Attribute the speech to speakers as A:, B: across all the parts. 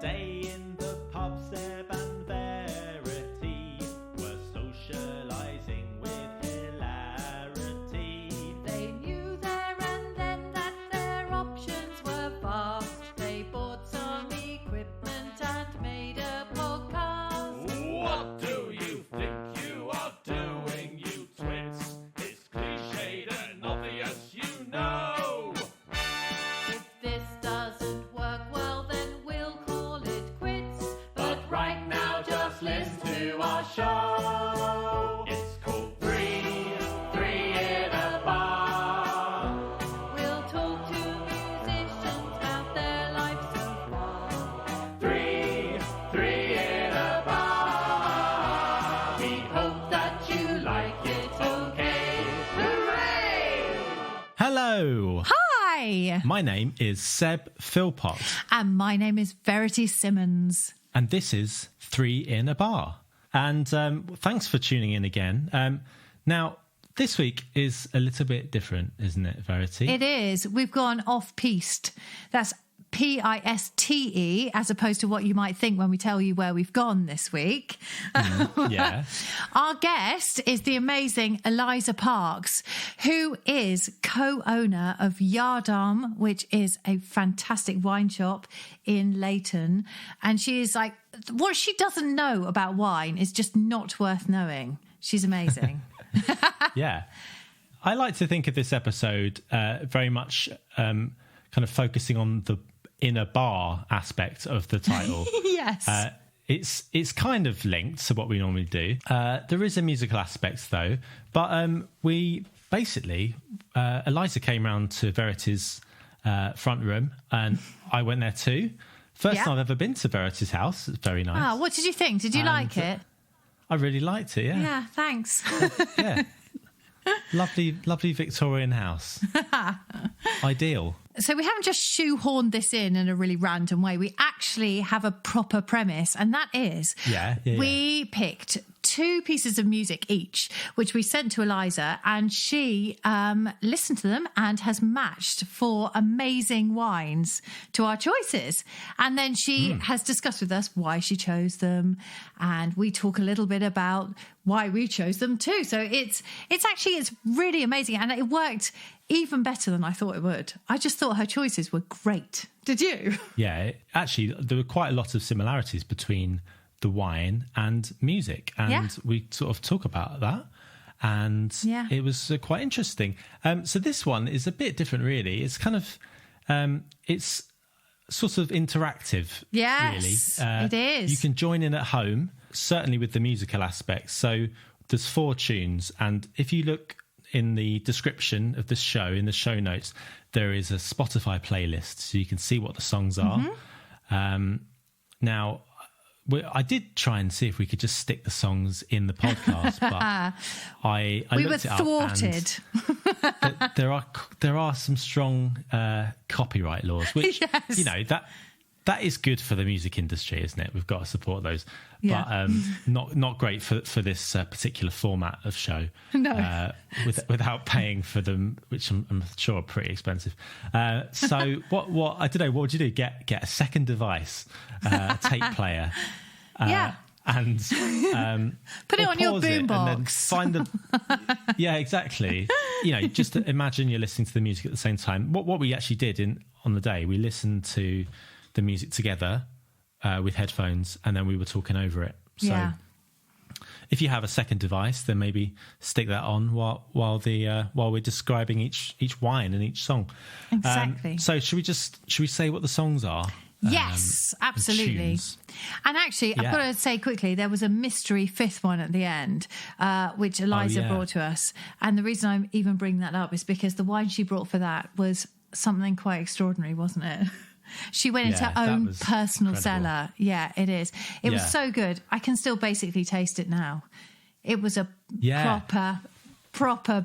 A: day in the pub, Seb and Verity were socialising with hilarity.
B: They knew there and then that their options were vast. They bought some equipment and made a podcast.
A: What do you think you are doing, you twits? It's cliched and obvious, you know.
B: If this doesn't work well, then we'll call it quits. But right now, just listen to our show.
A: It's called Three in a Bar.
B: We'll talk to musicians about their lives so far.
A: Three in a bar. We hope that you like it, okay? Hooray!
C: Hello,
B: Hi!
C: my name is Seb Philpott,
B: And my name is Verity Simmons.
C: and this is Three in a Bar. And thanks for tuning in again. Now, this week is a little bit different, isn't it, Verity?
B: It is. We've gone off piste. That's Piste, as opposed to what you might think when we tell you where we've gone this week.
C: Yeah.
B: Our guest is the amazing Eliza Parkes, who is co-owner of Yardarm, which is a fantastic wine shop in Leyton. And she is like, what she doesn't know about wine is just not worth knowing. She's amazing.
C: Yeah. I like to think of this episode very much kind of focusing on the in a bar aspect of the title.
B: Yes.
C: It's kind of linked to what we normally do. There is a musical aspect though, but we basically Eliza came round to Verity's front room, and I went there too. First
B: Yeah.
C: time I've ever been to Verity's house. It's very nice.
B: Ah, what did you think? Did you like it?
C: I really liked it. Yeah,
B: Yeah, thanks.
C: yeah. Lovely Victorian house. Ideal.
B: So we haven't just shoehorned this in a really random way. We actually have a proper premise, and that is
C: Yeah.
B: we picked 2 pieces of music each, which we sent to Eliza, and she listened to them and has matched 4 amazing wines to our choices. And then she has discussed with us why she chose them, and we talk a little bit about why we chose them too. So it's really amazing, and it worked even better than I thought it would. I just thought her choices were great. Did you?
C: Yeah, actually, there were quite a lot of similarities between the wine and music, and
B: Yeah.
C: we sort of talk about that, and
B: Yeah.
C: it was quite interesting. So this one is a bit different, really. It's kind of it's sort of interactive.
B: Yes,
C: really.
B: it is.
C: You can join in at home, certainly with the musical aspects. So there's 4 tunes, and if you look in the description of this show, in the show notes, there is a Spotify playlist, so you can see what the songs are. Now, I did try and see if we could just stick the songs in the podcast, but I
B: We were
C: looked it up,
B: thwarted.
C: and there are some strong copyright laws, which
B: Yes.
C: you know that is good for the music industry, isn't it? We've got to support those,
B: Yeah.
C: but not great for this particular format of show.
B: No.
C: Without paying for them, which I'm sure are pretty expensive. So what I don't know. What would you do? Get a second device, a tape player.
B: Yeah.
C: And
B: Put it
C: or
B: on your
C: pause it and then
B: boombox.
C: find the yeah, exactly. You know, just imagine you're listening to the music at the same time. What we actually did on the day, we listened to the music together with headphones, and then we were talking over it. So
B: Yeah.
C: if you have a second device, then maybe stick that on while we're describing each wine and each song.
B: Exactly.
C: So should we say what the songs are?
B: Yes,
C: the
B: absolutely.
C: tunes?
B: And actually, I've
C: Yeah.
B: got to say quickly, there was a mystery 5th one at the end, which Eliza
C: yeah.
B: brought to us. And the reason I'm even bringing that up is because the wine she brought for that was something quite extraordinary, wasn't it? She went into
C: Yeah,
B: her
C: that
B: own
C: was
B: personal
C: incredible.
B: cellar. Yeah, it is. It was
C: Yeah.
B: so good. I can still basically taste it now. It was a
C: Yeah.
B: proper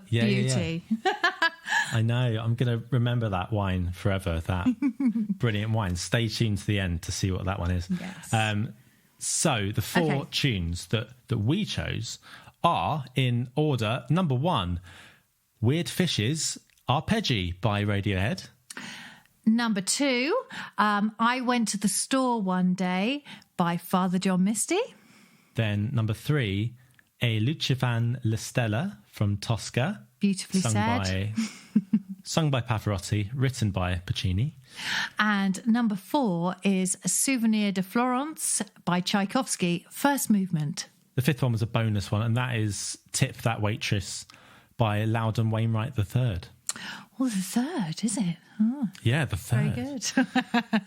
C: Yeah,
B: beauty.
C: I know. I'm going to remember that wine forever. That brilliant wine. Stay tuned to the end to see what that one is.
B: Yes.
C: So the 4
B: Okay.
C: tunes that we chose are in order. Number 1, Weird Fishes Arpeggi by Radiohead.
B: number 2, I Went to the Store One Day by Father John Misty.
C: Then number 3, E Lucifan la Stella from Tosca.
B: Beautifully said.
C: Sung by Pavarotti, written by Puccini.
B: And number 4 is A Souvenir de Florence by Tchaikovsky, first movement.
C: The 5th one was a bonus one, and that is Tip That Waitress by Loudon Wainwright III.
B: Oh, the 3rd, is it? Oh,
C: yeah, the 3rd.
B: very good.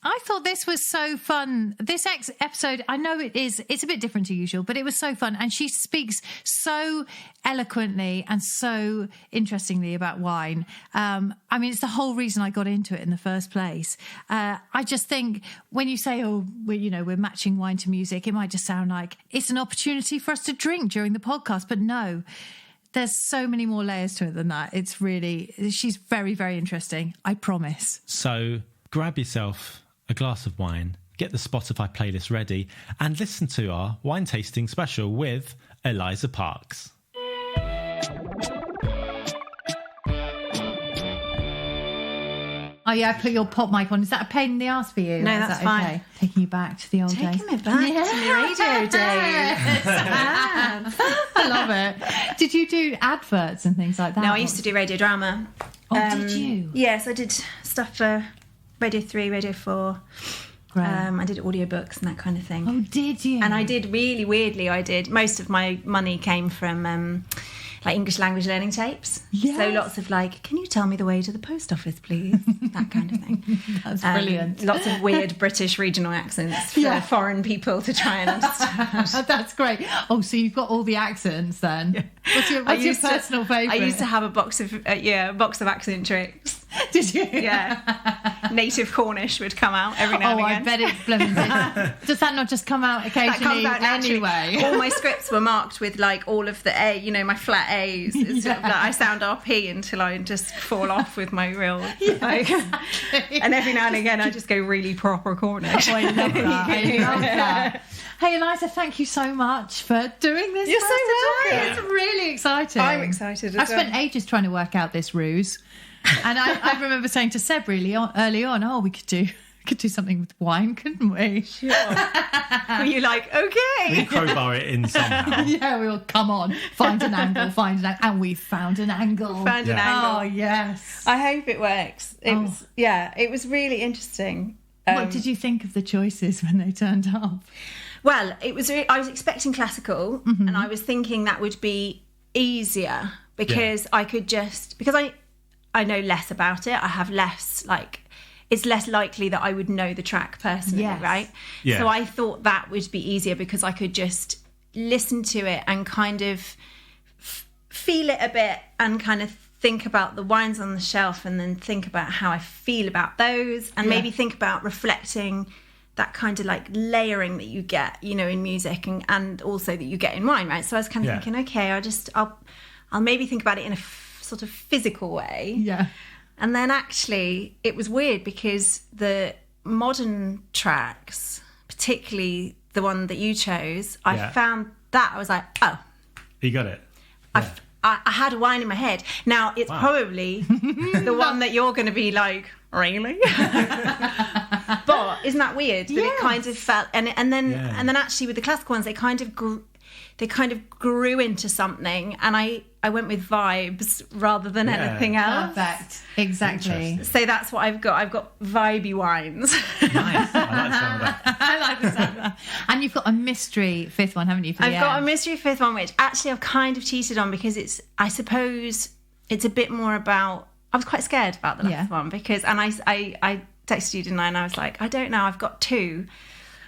B: I thought this was so fun. This episode, I know it's a bit different to usual, but it was so fun. And she speaks so eloquently and so interestingly about wine. I mean, it's the whole reason I got into it in the first place. I just think when you say, we're matching wine to music, it might just sound like it's an opportunity for us to drink during the podcast. But no, there's so many more layers to it than that. She's very, very interesting. I promise.
C: So grab yourself a glass of wine, get the Spotify playlist ready, and listen to our wine tasting special with Eliza Parkes.
B: Oh yeah, I put your pop mic on. Is that a pain in the ass for you?
D: No,
B: Is
D: that's
B: that
D: fine.
B: Okay? Taking you back to the old days.
D: Taking me back to my radio days.
B: I love it. Did you do adverts and things like that?
D: No, I used to do radio drama.
B: Oh, did you?
D: Yes, I did stuff for Radio 3, Radio 4.
B: Great.
D: I did audiobooks and that kind of thing.
B: Oh, did you?
D: And I did really weirdly, most of my money came from like English language learning tapes.
B: Yes.
D: So lots of like, can you tell me the way to the post office, please? That kind of thing.
B: That's brilliant.
D: Lots of weird British regional accents for foreign people to try and understand.
B: That's great. Oh, so you've got all the accents then. Yeah. What's your personal favourite?
D: I used to have a box of accent tricks.
B: Did you?
D: Yeah. Native Cornish would come out every now and again.
B: I bet it blooming did. Does that not just come out occasionally anyway?
D: All my scripts were marked with like all of the A, my flat A's. It's sort of like I sound RP until I just fall off with my real and every now and again I just go really proper Cornish.
B: Oh, I love that. I love that. Hey Eliza, thank you so much for doing this.
D: You're so welcome.
B: It's really exciting.
D: I'm excited as
B: I spent ages trying to work out this ruse. And I remember saying to Seb early on, we could do something with wine, couldn't we?
D: Sure. Were you like, okay?
C: We crowbar it in somehow.
B: Yeah, we all come on, find an angle, and we found an angle.
D: Found an angle.
B: Oh yes.
D: I hope it works. It was really interesting.
B: What did you think of the choices when they turned up?
D: Well, I was expecting classical, and I was thinking that would be easier because I know less about it. I have less, it's less likely that I would know the track personally, right?
C: Yeah.
D: So I thought that would be easier because I could just listen to it and kind of feel it a bit and kind of think about the wines on the shelf and then think about how I feel about those and maybe think about reflecting that kind of like layering that you get, in music and also that you get in wine, right? So I was kind of thinking, okay, I'll maybe think about it in a sort of physical way.
B: Yeah.
D: And then actually it was weird because the modern tracks, particularly the one that you chose, I found that I was like, oh,
C: you got it.
D: Yeah. I had a wine in my head. Now it's probably the one that you're going to be like, really? But isn't that weird? That it kind of felt, and then actually with the classical ones, they kind of grew into something, and I went with vibes rather than anything else.
B: Perfect. Exactly.
D: So that's what I've got. I've got vibey wines.
C: Nice. I like the sound of that.
B: I like the sound of that. And you've got a mystery fifth one, haven't you?
D: I've got a mystery fifth one, which actually I've kind of cheated on because I suppose it's a bit more about. I was quite scared about the last one because, and I texted you, didn't I? And I was like, I don't know. I've got two.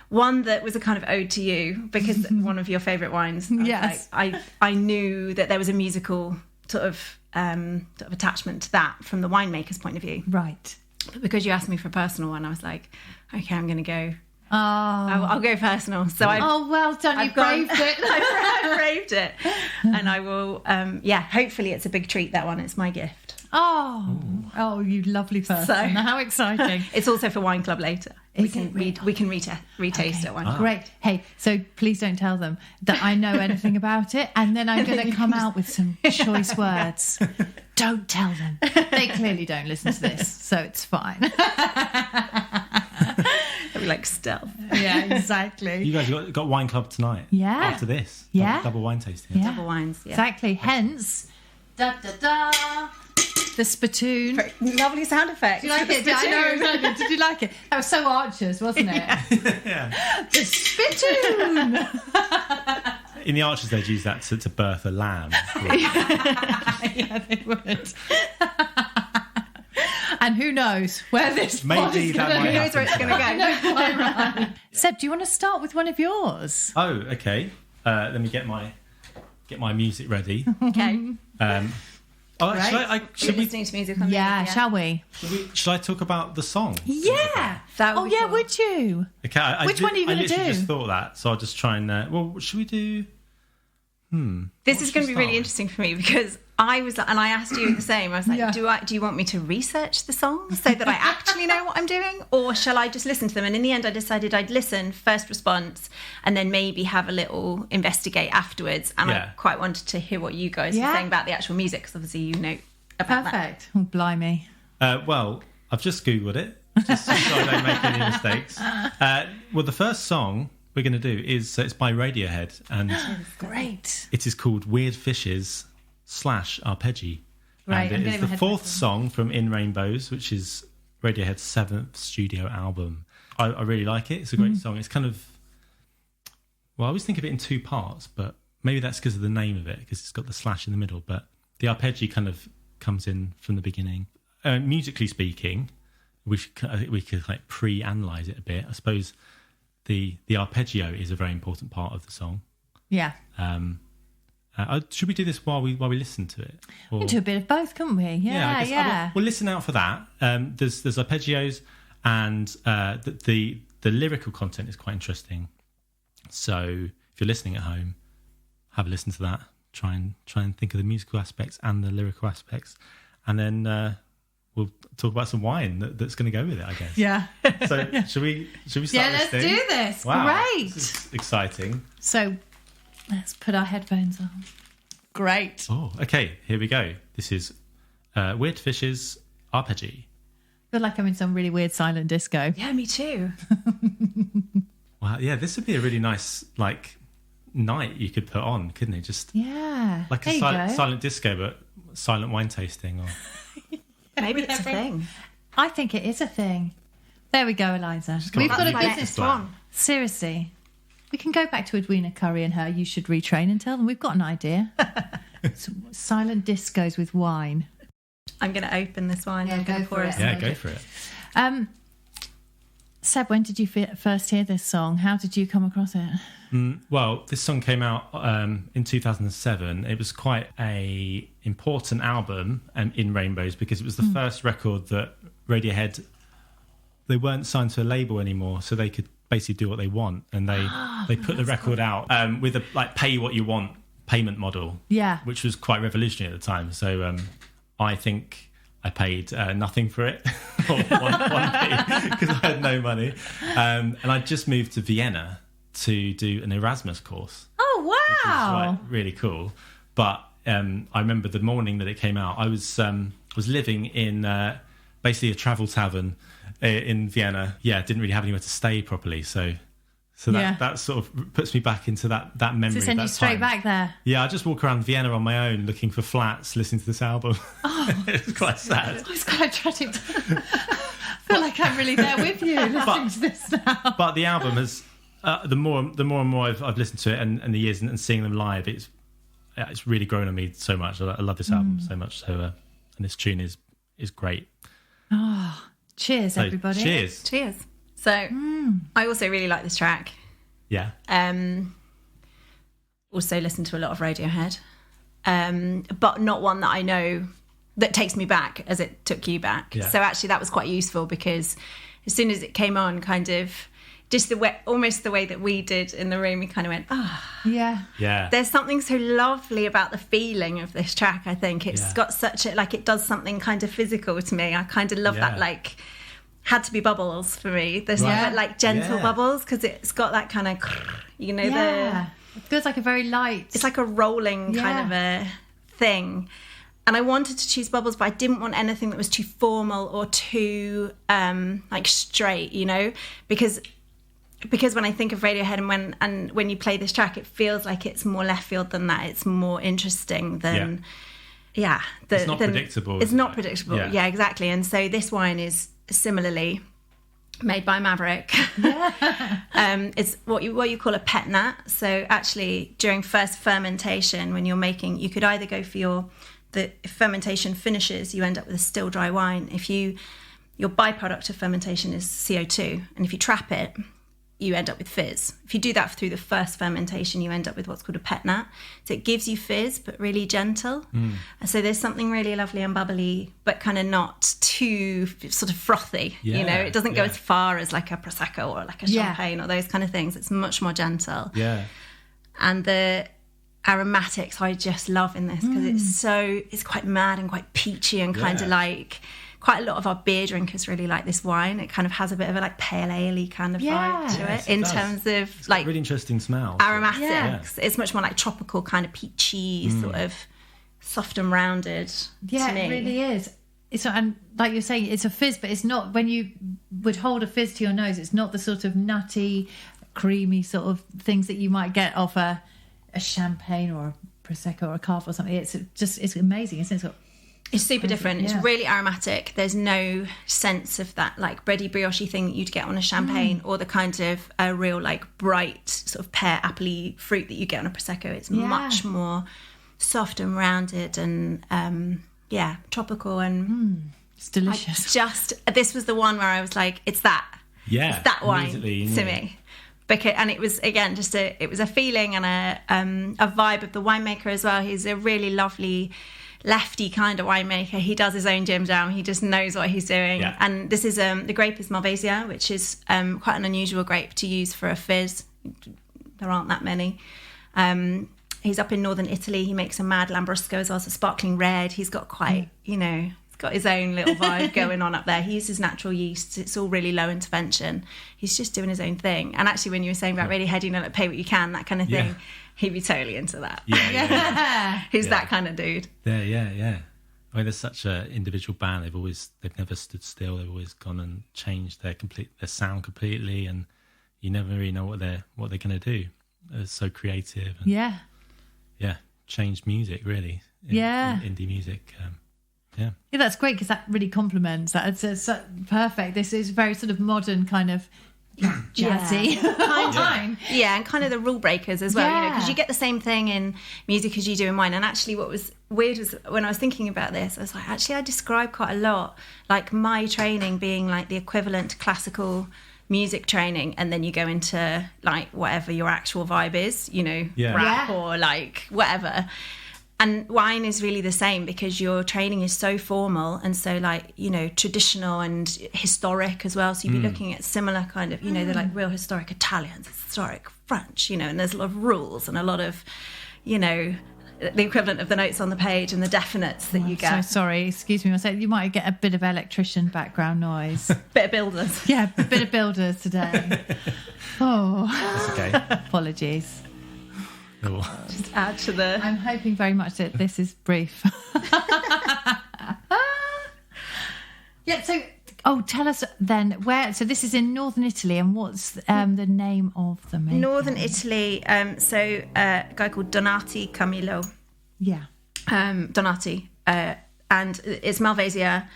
D: One that was a kind of ode to you because one of your favourite wines.
B: Yes.
D: I knew that there was a musical sort of attachment to that from the winemaker's point of view.
B: Right.
D: But because you asked me for a personal one, I was like, okay, I'm going to go.
B: Oh.
D: I'll go personal. So
B: well done. You braved it.
D: I braved it. And I will, hopefully it's a big treat, that one. It's my gift.
B: Oh, you lovely person.
D: So,
B: how exciting.
D: It's also for Wine Club later. We can retaste it one.
B: Great. Hey, so please don't tell them that I know anything about it, and then I'm going to come out with some choice words. Don't tell them. They clearly don't listen to this, so it's fine.
D: It'd be like stealth.
B: Yeah, exactly.
C: You guys got wine club tonight.
B: Yeah.
C: After this.
B: Yeah.
C: Double wine tasting.
B: Yeah.
D: Double wines, yeah.
B: Exactly. Hence, the spittoon.
D: Very lovely sound effect.
B: Did you like it? I know, exactly. Did you like it? That was so Archers, wasn't it?
C: Yeah.
B: The spittoon.
C: In the Archers, they'd use that to birth a lamb.
B: Yeah, they would. And who knows where this pod
C: Maybe
B: is
C: that
B: gonna
C: might
B: go.
D: Who knows where it's going to go?
B: I know, quite right. Seb, do you want to start with one of yours?
C: Oh, okay. Let me get my music ready.
D: Okay.
B: Right.
C: Should we
D: listening to music on
B: Yeah, shall we?
C: should I talk about the song?
B: Yeah.
D: That would
B: Oh,
D: be
B: yeah,
D: cool.
B: would you?
C: Okay.
B: Which one are you
C: I
B: gonna
C: literally
B: do?
C: just thought that, so I'll just try and. Well, should we do?
D: This is
C: should
D: going
C: we
D: to be really
C: start
D: interesting for me because I was, and I asked you the same. I was like,
B: Yeah.
D: do you want me to research the songs so that I actually know what I'm doing, or shall I just listen to them? And in the end, I decided I'd listen first response, and then maybe have a little investigate afterwards. And
C: Yeah.
D: I quite wanted to hear what you guys
B: Yeah.
D: were saying about the actual music, because obviously you know about that.
B: Perfect. Oh, blimey.
C: Well, I've just Googled it, just so I don't make any mistakes. Well, the first song we're going to do is it's by Radiohead, and
B: Great.
C: it is called Weird Fishes /Arpeggi.
B: Right, I'm
C: And it
B: getting
C: is
B: my
C: the
B: headphones
C: fourth
B: on.
C: song from In Rainbows, which is Radiohead's 7th studio album. I really like it. It's a great song. It's kind of... Well, I always think of it in two parts, but maybe that's because of the name of it, because it's got the slash in the middle. But the arpeggi kind of comes in from the beginning. Musically speaking, we could like pre-analyze it a bit. I suppose the arpeggio is a very important part of the song.
B: Yeah.
C: Should we do this while we listen to it? Or...
B: We can do a bit of both, couldn't we?
C: I
B: Yeah,
C: guess
B: yeah.
C: we'll listen out for that. There's arpeggios, and the lyrical content is quite interesting. So if you're listening at home, have a listen to that. Try and think of the musical aspects and the lyrical aspects, and then we'll talk about some wine that's going to go with it, I guess.
B: Yeah.
C: So should we start?
B: Yeah,
C: this
B: let's
C: thing?
B: do this.
C: Wow,
B: Great.
C: this is exciting.
B: So let's put our headphones on. Great.
C: Oh, okay. Here we go. This is Weird Fishes Arpeggi.
B: I feel like I'm in some really weird silent disco.
D: Yeah, me too.
C: Wow, yeah, this would be a really nice night you could put on, couldn't it? Just
B: Yeah.
C: like
B: There
C: a
B: you go.
C: silent disco, but silent wine tasting. Or
D: Maybe it's a thing.
B: I think it is a thing. There we go, Eliza.
C: come
B: We've
C: up
B: got
C: with
B: a
C: a
B: business
C: business plan.
B: Seriously. We can go back to Edwina Curry and her You Should Retrain and tell them we've got an idea. Silent discos with wine.
D: I'm going to open this wine.
B: Yeah,
D: I'm going
B: go
D: to pour
B: for
D: it.
B: it.
C: yeah, go for it.
B: Seb, when did you first hear this song? How did you come across it?
C: Well, this song came out in 2007. It was quite a important album In Rainbows, because it was the first record that Radiohead, they weren't signed to a label anymore, so they could basically do what they want, and they put the record out with a pay what you want payment model,
B: Yeah.
C: which was quite revolutionary at the time. So I think I paid nothing for it, or one fee, because I had no money, and I just moved to Vienna to do an Erasmus course.
B: Oh, wow.
C: Right, really cool. But I remember the morning that it came out, I was living in basically a travel tavern in Vienna. Yeah, didn't really have anywhere to stay properly, so that sort of puts me back into that memory.
B: So send
C: of
B: you
C: that
B: straight
C: time.
B: back there.
C: Yeah, I just walk around Vienna on my own looking for flats, listening to this album.
B: Oh.
C: It's quite sad.
B: It's quite tragic. I feel like I'm really there with you listening to this now.
C: But the album has the more and more I've listened to it and the years and seeing them live, it's really grown on me so much. I love this album so much. So and this tune is great.
B: Oh, cheers,
C: So,
B: everybody.
C: Cheers.
D: Cheers. So I also really like this track.
C: Yeah.
D: Also listen to a lot of Radiohead, but not one that I know that takes me back as it took you back.
C: Yeah.
D: So actually that was quite useful, because as soon as it came on, kind of just almost the way that we did in the room, we kind of went,
B: Yeah.
C: Yeah.
D: There's something so lovely about the feeling of this track. I think it's
C: Yeah.
D: got such a, it does something kind of physical to me. I kind of love
C: Yeah.
D: that, had to be bubbles for me. There's
B: Right.
D: gentle
C: Yeah.
D: bubbles, because it's got that kind of,
B: Yeah. It feels like a very light.
D: it's like a rolling kind
B: Yeah.
D: of a thing. I wanted to choose bubbles, but I didn't want anything that was too formal or too like straight, you know, because when I think of Radiohead and when you play this track, it feels like it's more left field than that. It's more interesting than
C: it's not predictable.
D: It's not predictable. Yeah, exactly. And so this wine is similarly made by Maverick. It's what you call a pet nat. So actually, during first fermentation, when you're making, you could either go for if fermentation finishes, you end up with a still dry wine. If your byproduct of fermentation is CO2, and if you trap it, you end up with fizz. If you do that through the first fermentation, you end up with what's called a pet nat. So it gives you fizz, but really gentle. So there's something really lovely and bubbly, but kind of not too sort of frothy. You know, it doesn't go as far as like a Prosecco or like a champagne or those kind of things. It's much more gentle. Yeah. And the aromatics I just love in this because it's quite mad and quite peachy and kind of like... Quite a lot of our beer drinkers really like this wine. It kind of has a bit of a like pale ale-y kind of vibe to it in terms of like
C: really interesting smell.
D: Aromatics. It's much more like tropical, kind of peachy, sort of soft and rounded.
B: Yeah,
D: to me.
B: It really is. It's not, and like you're saying, it's a fizz, but it's not when you would hold a fizz to your nose. It's not the sort of nutty, creamy sort of things that you might get off a champagne or a Prosecco or a Cava or something. It's amazing, isn't it?
D: It's super different. It's really aromatic. There's no sense of that like bready brioche thing that you'd get on a champagne or the kind of a real like bright sort of pear apple-y fruit that you get on a Prosecco. It's much more soft and rounded and tropical and
B: it's delicious.
D: This was the one where I was like, it's that wine to me. And it was again it was a feeling and a vibe of the winemaker as well. He's a really lovely lefty kind of winemaker. He does his own Jim Jam. He just knows what he's doing. And this is the grape is Malvasia, which is quite an unusual grape to use for a fizz. There aren't that many. He's up in northern Italy. He makes a mad Lambrusco as well, so sparkling red. He's got quite, he's got his own little vibe going on up there. He uses natural yeast. It's all really low intervention. He's just doing his own thing. And actually, when you were saying about Radiohead, like pay what you can, that kind of thing, he'd be totally into that. He's that kind of dude.
C: Yeah. I mean, there's such an individual band. They've never stood still. They've always gone and changed their sound completely, and you never really know what they're going to do. They're so creative. And, changed music really. Indie music. Yeah,
B: that's great because that really complements that. It's perfect. This is very sort of modern kind of jazzy time.
D: Yeah, and kind of the rule breakers as well, because you get the same thing in music as you do in wine. And actually what was weird was when I was thinking about this, I was like, actually I describe quite a lot like my training being like the equivalent to classical music training, and then you go into like whatever your actual vibe is, rap or like whatever. And wine is really the same because your training is so formal and so like, traditional and historic as well. So you'd be looking at similar kind of, they're like real historic Italians, historic French, and there's a lot of rules and a lot of, the equivalent of the notes on the page and the definites that you get.
B: So sorry, excuse me. I said you might get a bit of electrician background noise.
D: Bit of builders.
B: Yeah, a bit of builders today. Oh.
C: That's okay.
B: Apologies.
D: Just add to the...
B: I'm hoping very much that this is brief. Tell us then where... So this is in northern Italy, and what's the name of the maker?
D: Northern Italy, a guy called Donati Camillo.
B: Yeah.
D: Donati. And it's Malvasia.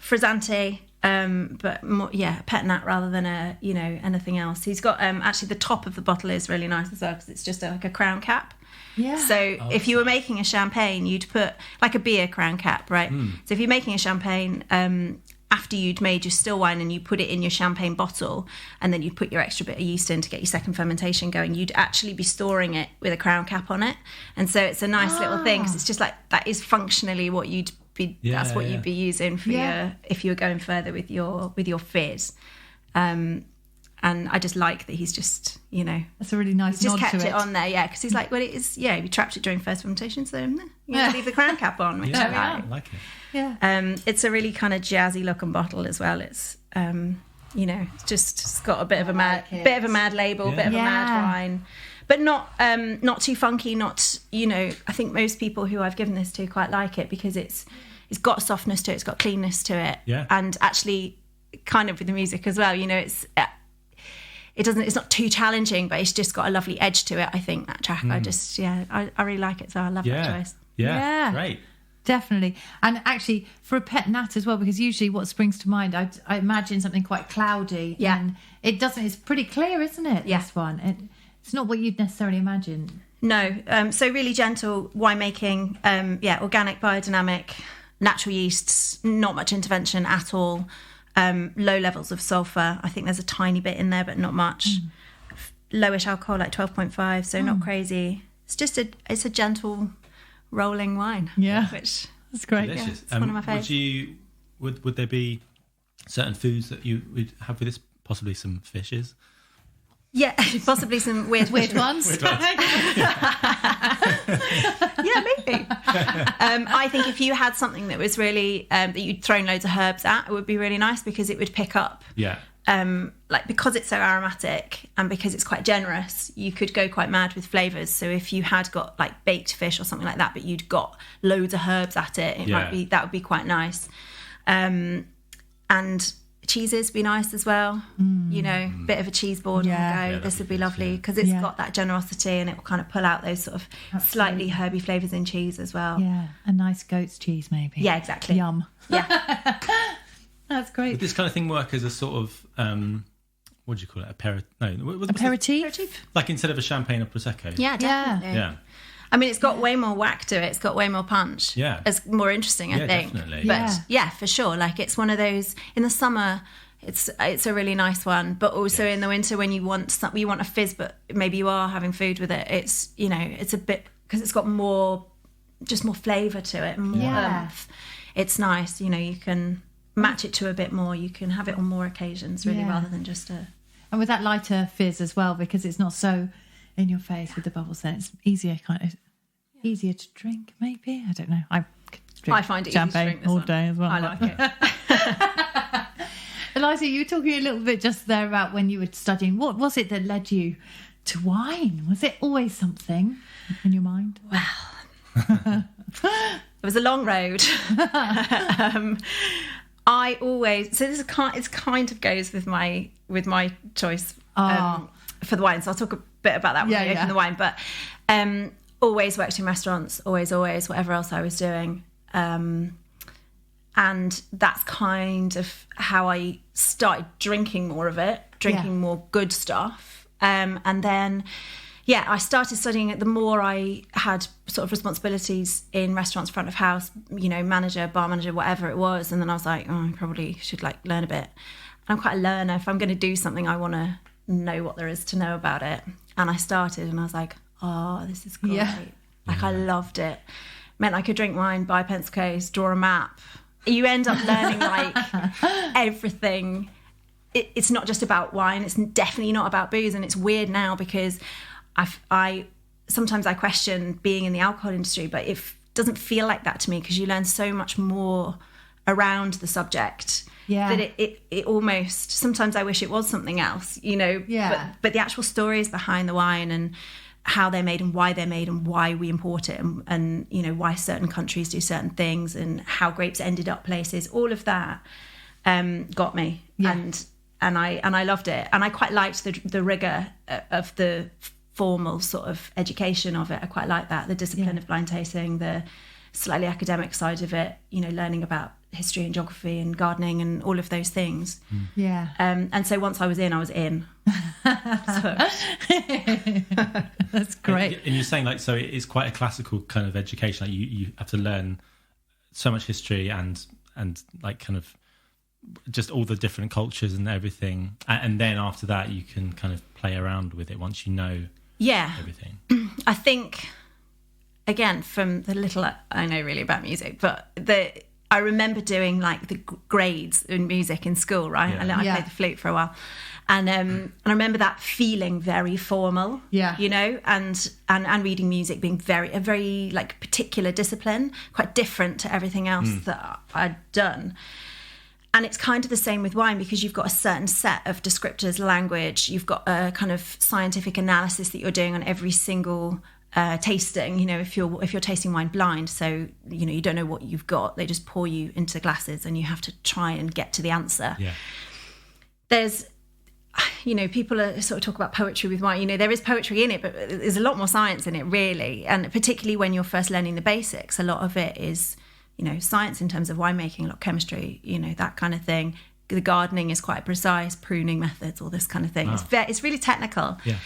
D: Frizzante. But more, pet nat rather than anything else. He's got actually the top of the bottle is really nice as well because it's just like a crown cap. Yeah. So if you were making a champagne, you'd put like a beer crown cap, right? So if you're making a champagne, after you'd made your still wine and you put it in your champagne bottle, and then you'd put your extra bit of yeast in to get your second fermentation going, you'd actually be storing it with a crown cap on it. And so it's a nice little thing because it's just like that is functionally what you'd be. That's what you'd be using for your if you were going further with your fizz. And I just like that he's just,
B: that's a really nice
D: he's
B: nod
D: just kept
B: to
D: it on there, because he's like, well, it is, we trapped it during first fermentation, so you leave the crown cap on, which I
C: like it.
D: Yeah. It's a really kind of jazzy looking bottle as well. It's, it's got a bit of a mad label, bit of a mad wine, but not too funky. Not, I think most people who I've given this to quite like it because it's got softness to it, it's got cleanness to it, and actually kind of with the music as well. It's not too challenging, but it's just got a lovely edge to it. I think that track, I really like it, so I love that choice.
C: Yeah, great.
B: Definitely. And actually for a pet nat as well, because usually what springs to mind, I imagine something quite cloudy.
D: Yeah.
B: And it's pretty clear, isn't it?
D: Yeah.
B: This one. It's not what you'd necessarily imagine.
D: No. So really gentle winemaking, organic, biodynamic, natural yeasts, not much intervention at all. Low levels of sulfur. I think there's a tiny bit in there, but not much. Lowish alcohol, like 12.5, so not crazy. It's just it's a gentle rolling wine.
B: Yeah.
D: Which
B: that's great.
C: Delicious.
D: Yeah, it's one of my favourites.
C: Would there be certain foods that you would have with this? Possibly some fishes?
D: Yeah, possibly some weird
B: ones.
D: Yeah, maybe. I think if you had something that was really that you'd thrown loads of herbs at, it would be really nice because it would pick up.
C: Yeah.
D: Because it's so aromatic and because it's quite generous, you could go quite mad with flavours. So if you had got like baked fish or something like that, but you'd got loads of herbs at it, that would be quite nice. And cheeses be nice as well. Bit of a cheese board on the go. This would be lovely because it's got that generosity and it will kind of pull out those sort of slightly herby flavours in cheese as well.
B: Yeah, a nice goat's cheese maybe.
D: Yeah, exactly.
B: Yum.
D: Yeah.
B: That's great.
C: Would this kind of thing work as a sort of what do you call it?
B: Aperitif?
C: Like instead of a champagne or prosecco?
D: Yeah, definitely.
C: Yeah.
D: I mean, it's got way more whack to it. It's got way more punch.
C: Yeah.
D: It's more interesting, I think.
C: Definitely.
D: But yeah, for sure. Like it's one of those in the summer. It's a really nice one, but also in the winter when you want a fizz, but maybe you are having food with it. It's it's a bit because it's got more flavour to it, more oomph. It's nice. You can match it to a bit more. You can have it on more occasions, really, rather than just a.
B: And with that lighter fizz as well, because it's not so in your face with the bubbles, then it's easier to drink. Maybe, I don't know.
D: I find it
B: champagne
D: easy to drink
B: all day as well.
D: I like it.
B: Eliza, you were talking a little bit just there about when you were studying. What was it that led you to wine? Was it always something in your mind?
D: Well, it was a long road. I always it kind of goes with my choice for the wine. So I'll talk a bit about that when we open the wine. But always worked in restaurants, always, whatever else I was doing. And that's kind of how I started drinking more of it, more good stuff. And then, I started studying it. The more I had sort of responsibilities in restaurants, front of house, manager, bar manager, whatever it was. And then I was like, I probably should learn a bit. And I'm quite a learner. If I'm going to do something, I want to know what there is to know about it. And I started and I was like, oh, this is great.
B: Yeah.
D: I loved it. Meant I could drink wine, buy a pencil case, draw a map. You end up learning everything. It's not just about wine. It's definitely not about booze. And it's weird now because I sometimes I question being in the alcohol industry, but it doesn't feel like that to me because you learn so much more around the subject.
B: Yeah.
D: That it almost, sometimes I wish it was something else,
B: Yeah.
D: But the actual stories behind the wine and how they're made and why we import it and why certain countries do certain things and how grapes ended up places, all of that got me. And I loved it. And I quite liked the rigor of the formal sort of education of it. I quite like that, the discipline of blind tasting, the slightly academic side of it, learning about history and geography and gardening and all of those things.
B: Yeah.
D: And so once I was in.
B: That's great.
C: And you're saying so it's quite a classical kind of education. You have to learn so much history and kind of just all the different cultures and everything. And then after that, you can kind of play around with it once you know everything.
D: I think, again, from the little I know really about music, but I remember doing the grades in music in school, right?
C: Yeah.
D: And I played the flute for a while. And I remember that feeling very formal, and reading music being a very particular discipline, quite different to everything else that I'd done. And it's kind of the same with wine, because you've got a certain set of descriptors, language, you've got a kind of scientific analysis that you're doing on every single tasting. You know, if you're tasting wine blind, so you know you don't know what you've got, they just pour you into glasses and you have to try and get to the answer.
C: Yeah.
D: There's, you know, people are sort of talk about poetry with wine. You know, there is poetry in it, but there's a lot more science in it, really. And particularly when you're first learning the basics, a lot of it is, you know, science in terms of winemaking, a lot of chemistry, you know, that kind of thing. The gardening is quite precise, pruning methods, all this kind of thing. It's really technical.
C: Yeah.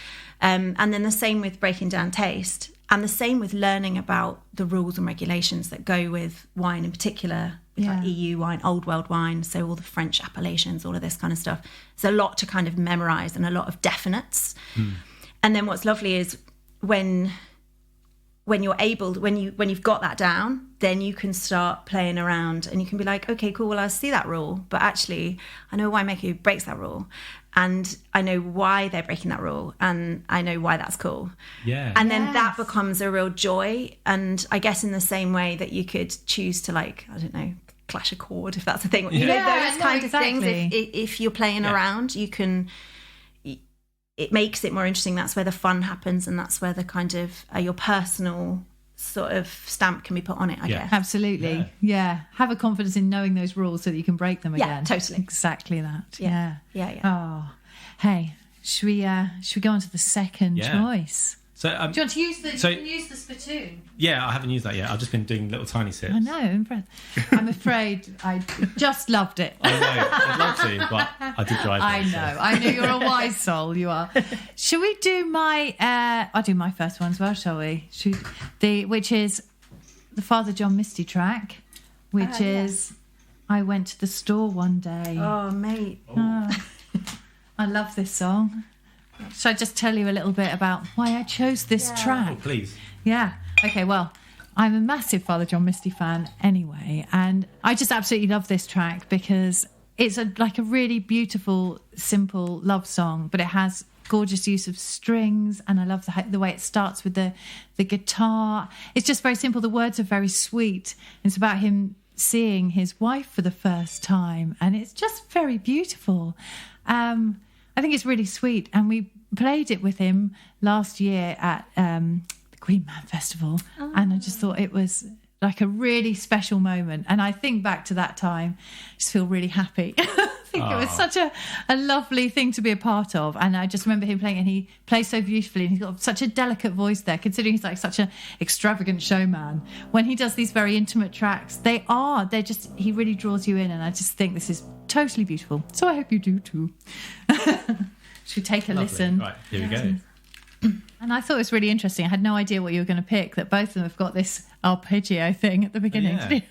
D: And then the same with breaking down taste, and the same with learning about the rules and regulations that go with wine in particular, with like EU wine, old world wine, so all the French appellations, all of this kind of stuff. There's a lot to kind of memorise and a lot of definites. And then what's lovely is when you're able, when you've got that down, then you can start playing around and you can be like, okay, cool, well, I see that rule, but actually I know a winemaker who breaks that rule, and I know why they're breaking that rule, and I know why that's cool.
C: Yeah.
D: And then that becomes a real joy. And I guess in the same way that you could choose to, like, I don't know, clash a chord, if that's a thing. You know, those kind of things. If you're playing around, you can... It makes it more interesting. That's where the fun happens, and that's where the kind of your personal sort of stamp can be put on it, I guess.
B: Absolutely. Yeah. Have a confidence in knowing those rules so that you can break them again.
D: Yeah, totally.
B: Exactly that. Yeah.
D: Yeah.
B: Oh, hey, should we go on to the second choice?
C: So,
B: do you want to use the? You can use the spittoon.
C: Yeah, I haven't used that yet. I've just been doing little tiny sips.
B: I know, I'm impressed. I'm afraid I just loved it.
C: I know, I'd love to, but I did drive.
B: I know you're a wise soul. You are. Shall we do my? I'll do my first one as well, shall we? Which is the Father John Misty track, which is I went to the store one day.
D: Oh, mate.
B: I love this song. Should I just tell you a little bit about why I chose this track?
C: Oh, please.
B: Yeah. Okay, well, I'm a massive Father John Misty fan anyway, and I just absolutely love this track because it's like a really beautiful, simple love song, but it has gorgeous use of strings, and I love the way it starts with the guitar. It's just very simple. The words are very sweet. It's about him seeing his wife for the first time, and it's just very beautiful. I think it's really sweet, and we played it with him last year at the Queen Man Festival, and I just thought it was like a really special moment. And I think back to that time, I just feel really happy. I think it was such a lovely thing to be a part of. And I just remember him playing, and he plays so beautifully, and he's got such a delicate voice there, considering he's like such an extravagant showman. When he does these very intimate tracks, he really draws you in, and I just think this is totally beautiful. So I hope you do too. Should we take a listen?
C: Right, here we go.
B: And I thought it was really interesting. I had no idea what you were going to pick, that both of them have got this arpeggio thing at the beginning.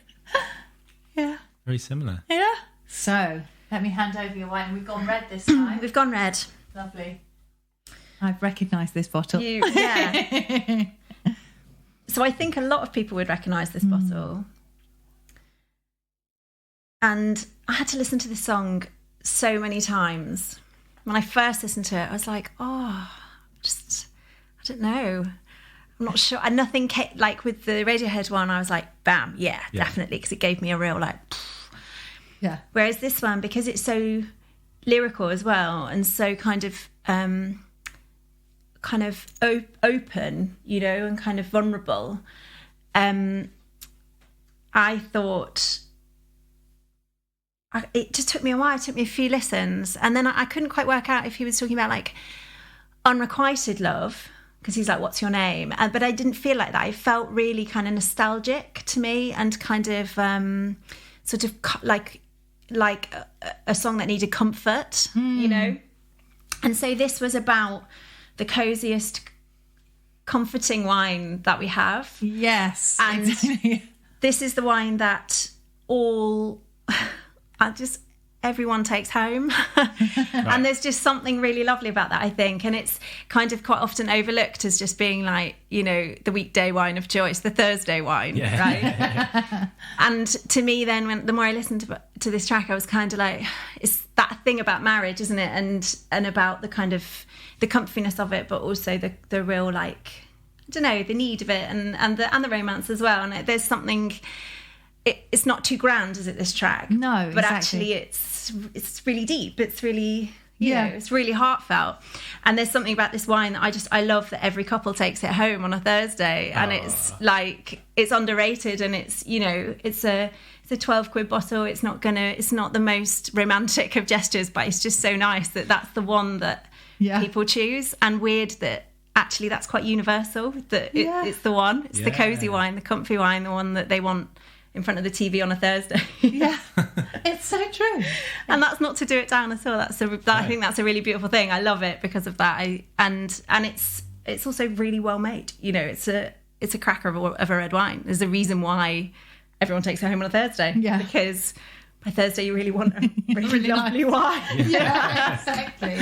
B: Yeah.
C: Very similar.
B: Yeah. So let me hand over your wine. We've gone red this time.
D: We've gone red.
B: Lovely. I've recognised this bottle.
D: Yeah. So I think a lot of people would recognise this bottle. And I had to listen to this song so many times. When I first listened to it, I was like, I don't know. I'm not sure. And nothing came, like with the Radiohead one, I was like, bam, yeah. Definitely, because it gave me a real like,
B: yeah.
D: Whereas this one, because it's so lyrical as well, and so kind of open, you know, and kind of vulnerable, I thought... it just took me a while. It took me a few listens, and then I couldn't quite work out if he was talking about like unrequited love, because he's like, what's your name? But I didn't feel like that. It felt really kind of nostalgic to me, and kind of sort of like a song that needed comfort, you know. And so this was about the coziest, comforting wine that we have.
B: Yes,
D: and
B: exactly.
D: This is the wine that everyone takes home. And there's just something really lovely about that, I think. And it's kind of quite often overlooked as just being like, you know, the weekday wine of choice, the Thursday wine, right? And to me then, the more I listened to this track, I was kind of like, it's that thing about marriage, isn't it? And about the kind of the comfiness of it, but also the real, like, I don't know, the need of it, and the romance as well. And there's something it's not too grand, is it, this track?
B: No,
D: but
B: exactly.
D: actually it's really deep. It's really, you know, it's really heartfelt. And there's something about this wine that I love that every couple takes it home on a Thursday, and it's like, it's underrated, and it's, you know, it's a £12 bottle. It's not the most romantic of gestures, but it's just so nice that that's the one that people choose. And weird that actually that's quite universal, that it's the one. It's the cozy wine, the comfy wine, the one that they want in front of the TV on a Thursday.
B: It's so true.
D: And that's not to do it down at all. I think that's a really beautiful thing. I love it because of that. And it's also really well made. You know, it's a cracker of a red wine. There's a reason why everyone takes it home on a Thursday. Yeah. Because by Thursday you really want a really lovely wine.
B: Yeah, exactly.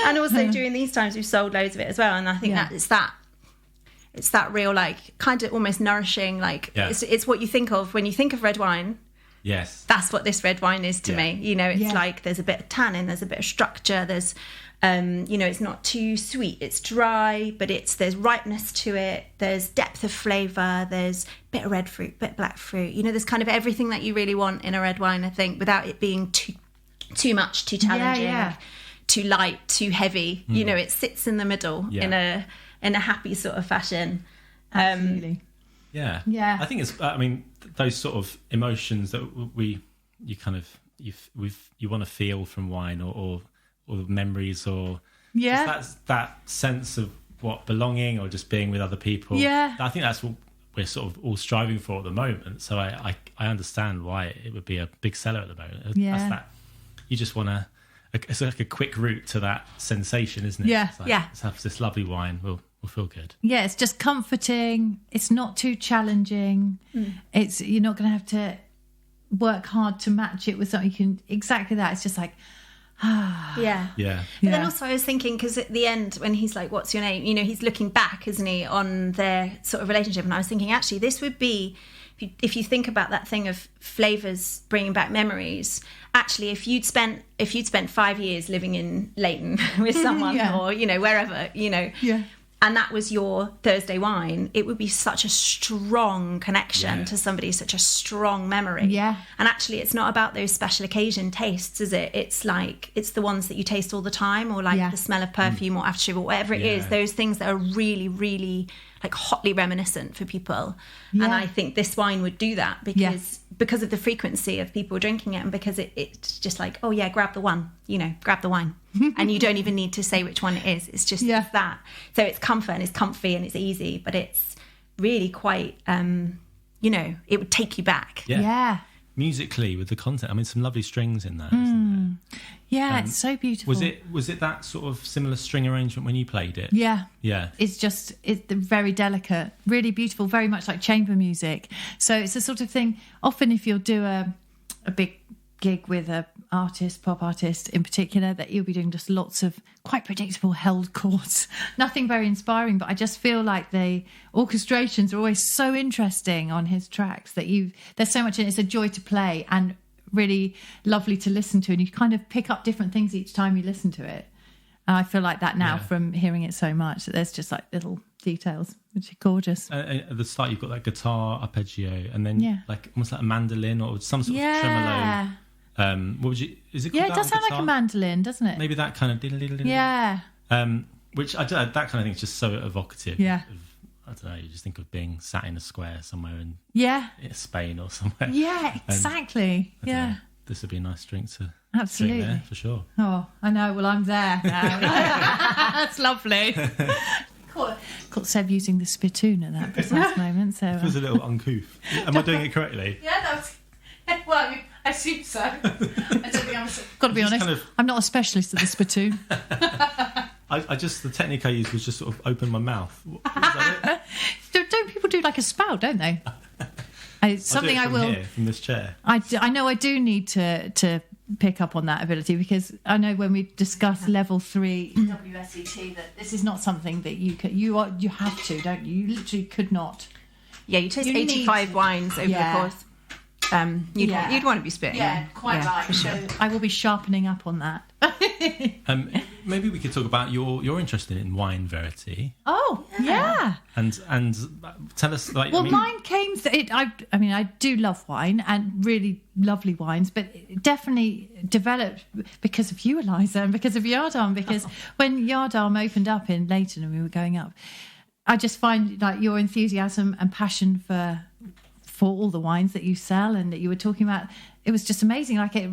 D: And also during these times we've sold loads of it as well. And I think that it's that real, like, kind of almost nourishing, like, it's what you think of when you think of red wine.
C: Yes.
D: That's what this red wine is to me. You know, it's like there's a bit of tannin, there's a bit of structure, there's, you know, it's not too sweet, it's dry, but there's ripeness to it, there's depth of flavour, there's a bit of red fruit, bit of black fruit. You know, there's kind of everything that you really want in a red wine, I think, without it being too much, too challenging, too light, too heavy. You know, it sits in the middle in a happy sort of fashion.
B: Absolutely.
C: Yeah. I think it's, I mean, those sort of emotions that you want to feel from wine, or memories, or just that sense of what belonging, or just being with other people. Yeah. I think that's what we're sort of all striving for at the moment. So I understand why it would be a big seller at the moment. Yeah. That's that. You just want to, it's like a quick route to that sensation, isn't it?
B: Yeah.
C: It's like, let's have this lovely wine. We'll feel good. Yeah,
B: it's just comforting. It's not too challenging. You're not going to have to work hard to match it with something. Exactly that. It's just like,
D: Yeah. But then also I was thinking, because at the end when he's like, what's your name? You know, he's looking back, isn't he, on their sort of relationship. And I was thinking, actually, this would be, if you think about that thing of flavours bringing back memories, actually, if you'd spent 5 years living in Leyton with someone or, you know, wherever, you know, and that was your Thursday wine, it would be such a strong connection to somebody, such a strong memory. Yeah. And actually, it's not about those special occasion tastes, is it? It's like, it's the ones that you taste all the time, or like the smell of perfume or aftershave or whatever it is, those things that are really, really like hotly reminiscent for people. And I think this wine would do that because of the frequency of people drinking it, and because it's just like, oh yeah, grab the one, you know, grab the wine. And you don't even need to say which one it is. It's just that. So it's comfort, and it's comfy, and it's easy, but it's really quite, you know, it would take you back.
B: Yeah.
C: Musically, with the content, I mean, some lovely strings in that, isn't there?
B: Yeah, it's so beautiful.
C: Was it that sort of similar string arrangement when you played it?
B: Yeah.
C: It's
B: very delicate, really beautiful, very much like chamber music. So it's the sort of thing, often if you'll do a big gig with a pop artist in particular, that you'll be doing just lots of quite predictable held chords, nothing very inspiring, but I just feel like the orchestrations are always so interesting on his tracks that there's so much in it. It's a joy to play and really lovely to listen to, and you kind of pick up different things each time you listen to it. And I feel like that now from hearing it so much, that there's just like little details which are gorgeous.
C: At the start you've got that guitar arpeggio, and then like almost like a mandolin or some sort of tremolo. What would you? Is it? Called
B: it does sound like a mandolin, doesn't it?
C: Maybe that kind of which I don't, that kind of thing is just so evocative. Yeah. I don't know. You just think of being sat in a square somewhere in Spain or somewhere. Yeah,
B: exactly.
C: This would be a nice drink to.
B: Absolutely,
C: drink there, for sure.
B: Oh, I know. Well, I'm there now. That's lovely. Caught Seb using the spittoon at that precise moment. So
C: it was a little uncouth. Am I doing it correctly?
B: Yeah, that was. Well, I assume so. I don't think got to be honest. I'm not a specialist at the spittoon.
C: The technique I used was just sort of open my mouth. Was that it?
B: Don't people do like a spout? Don't they? It's something I will.
C: Here, from this chair.
B: I know I do need to pick up on that ability, because I know when we discuss level 3 WSET that this is not something that you have to, don't you? You literally could not.
D: Yeah, you taste 85 wines over the course. You'd want to be spitting.
B: Yeah, quite right. For sure. So I will be sharpening up on that.
C: maybe we could talk about your interest in wine, Verity,
B: Oh, yeah.
C: and tell us like.
B: Well, mine came. I do love wine and really lovely wines, but it definitely developed because of you, Eliza, and because of Yardarm. Because when Yardarm opened up in Leyton and we were going up, I just find like your enthusiasm and passion for all the wines that you sell and that you were talking about. It was just amazing. Like it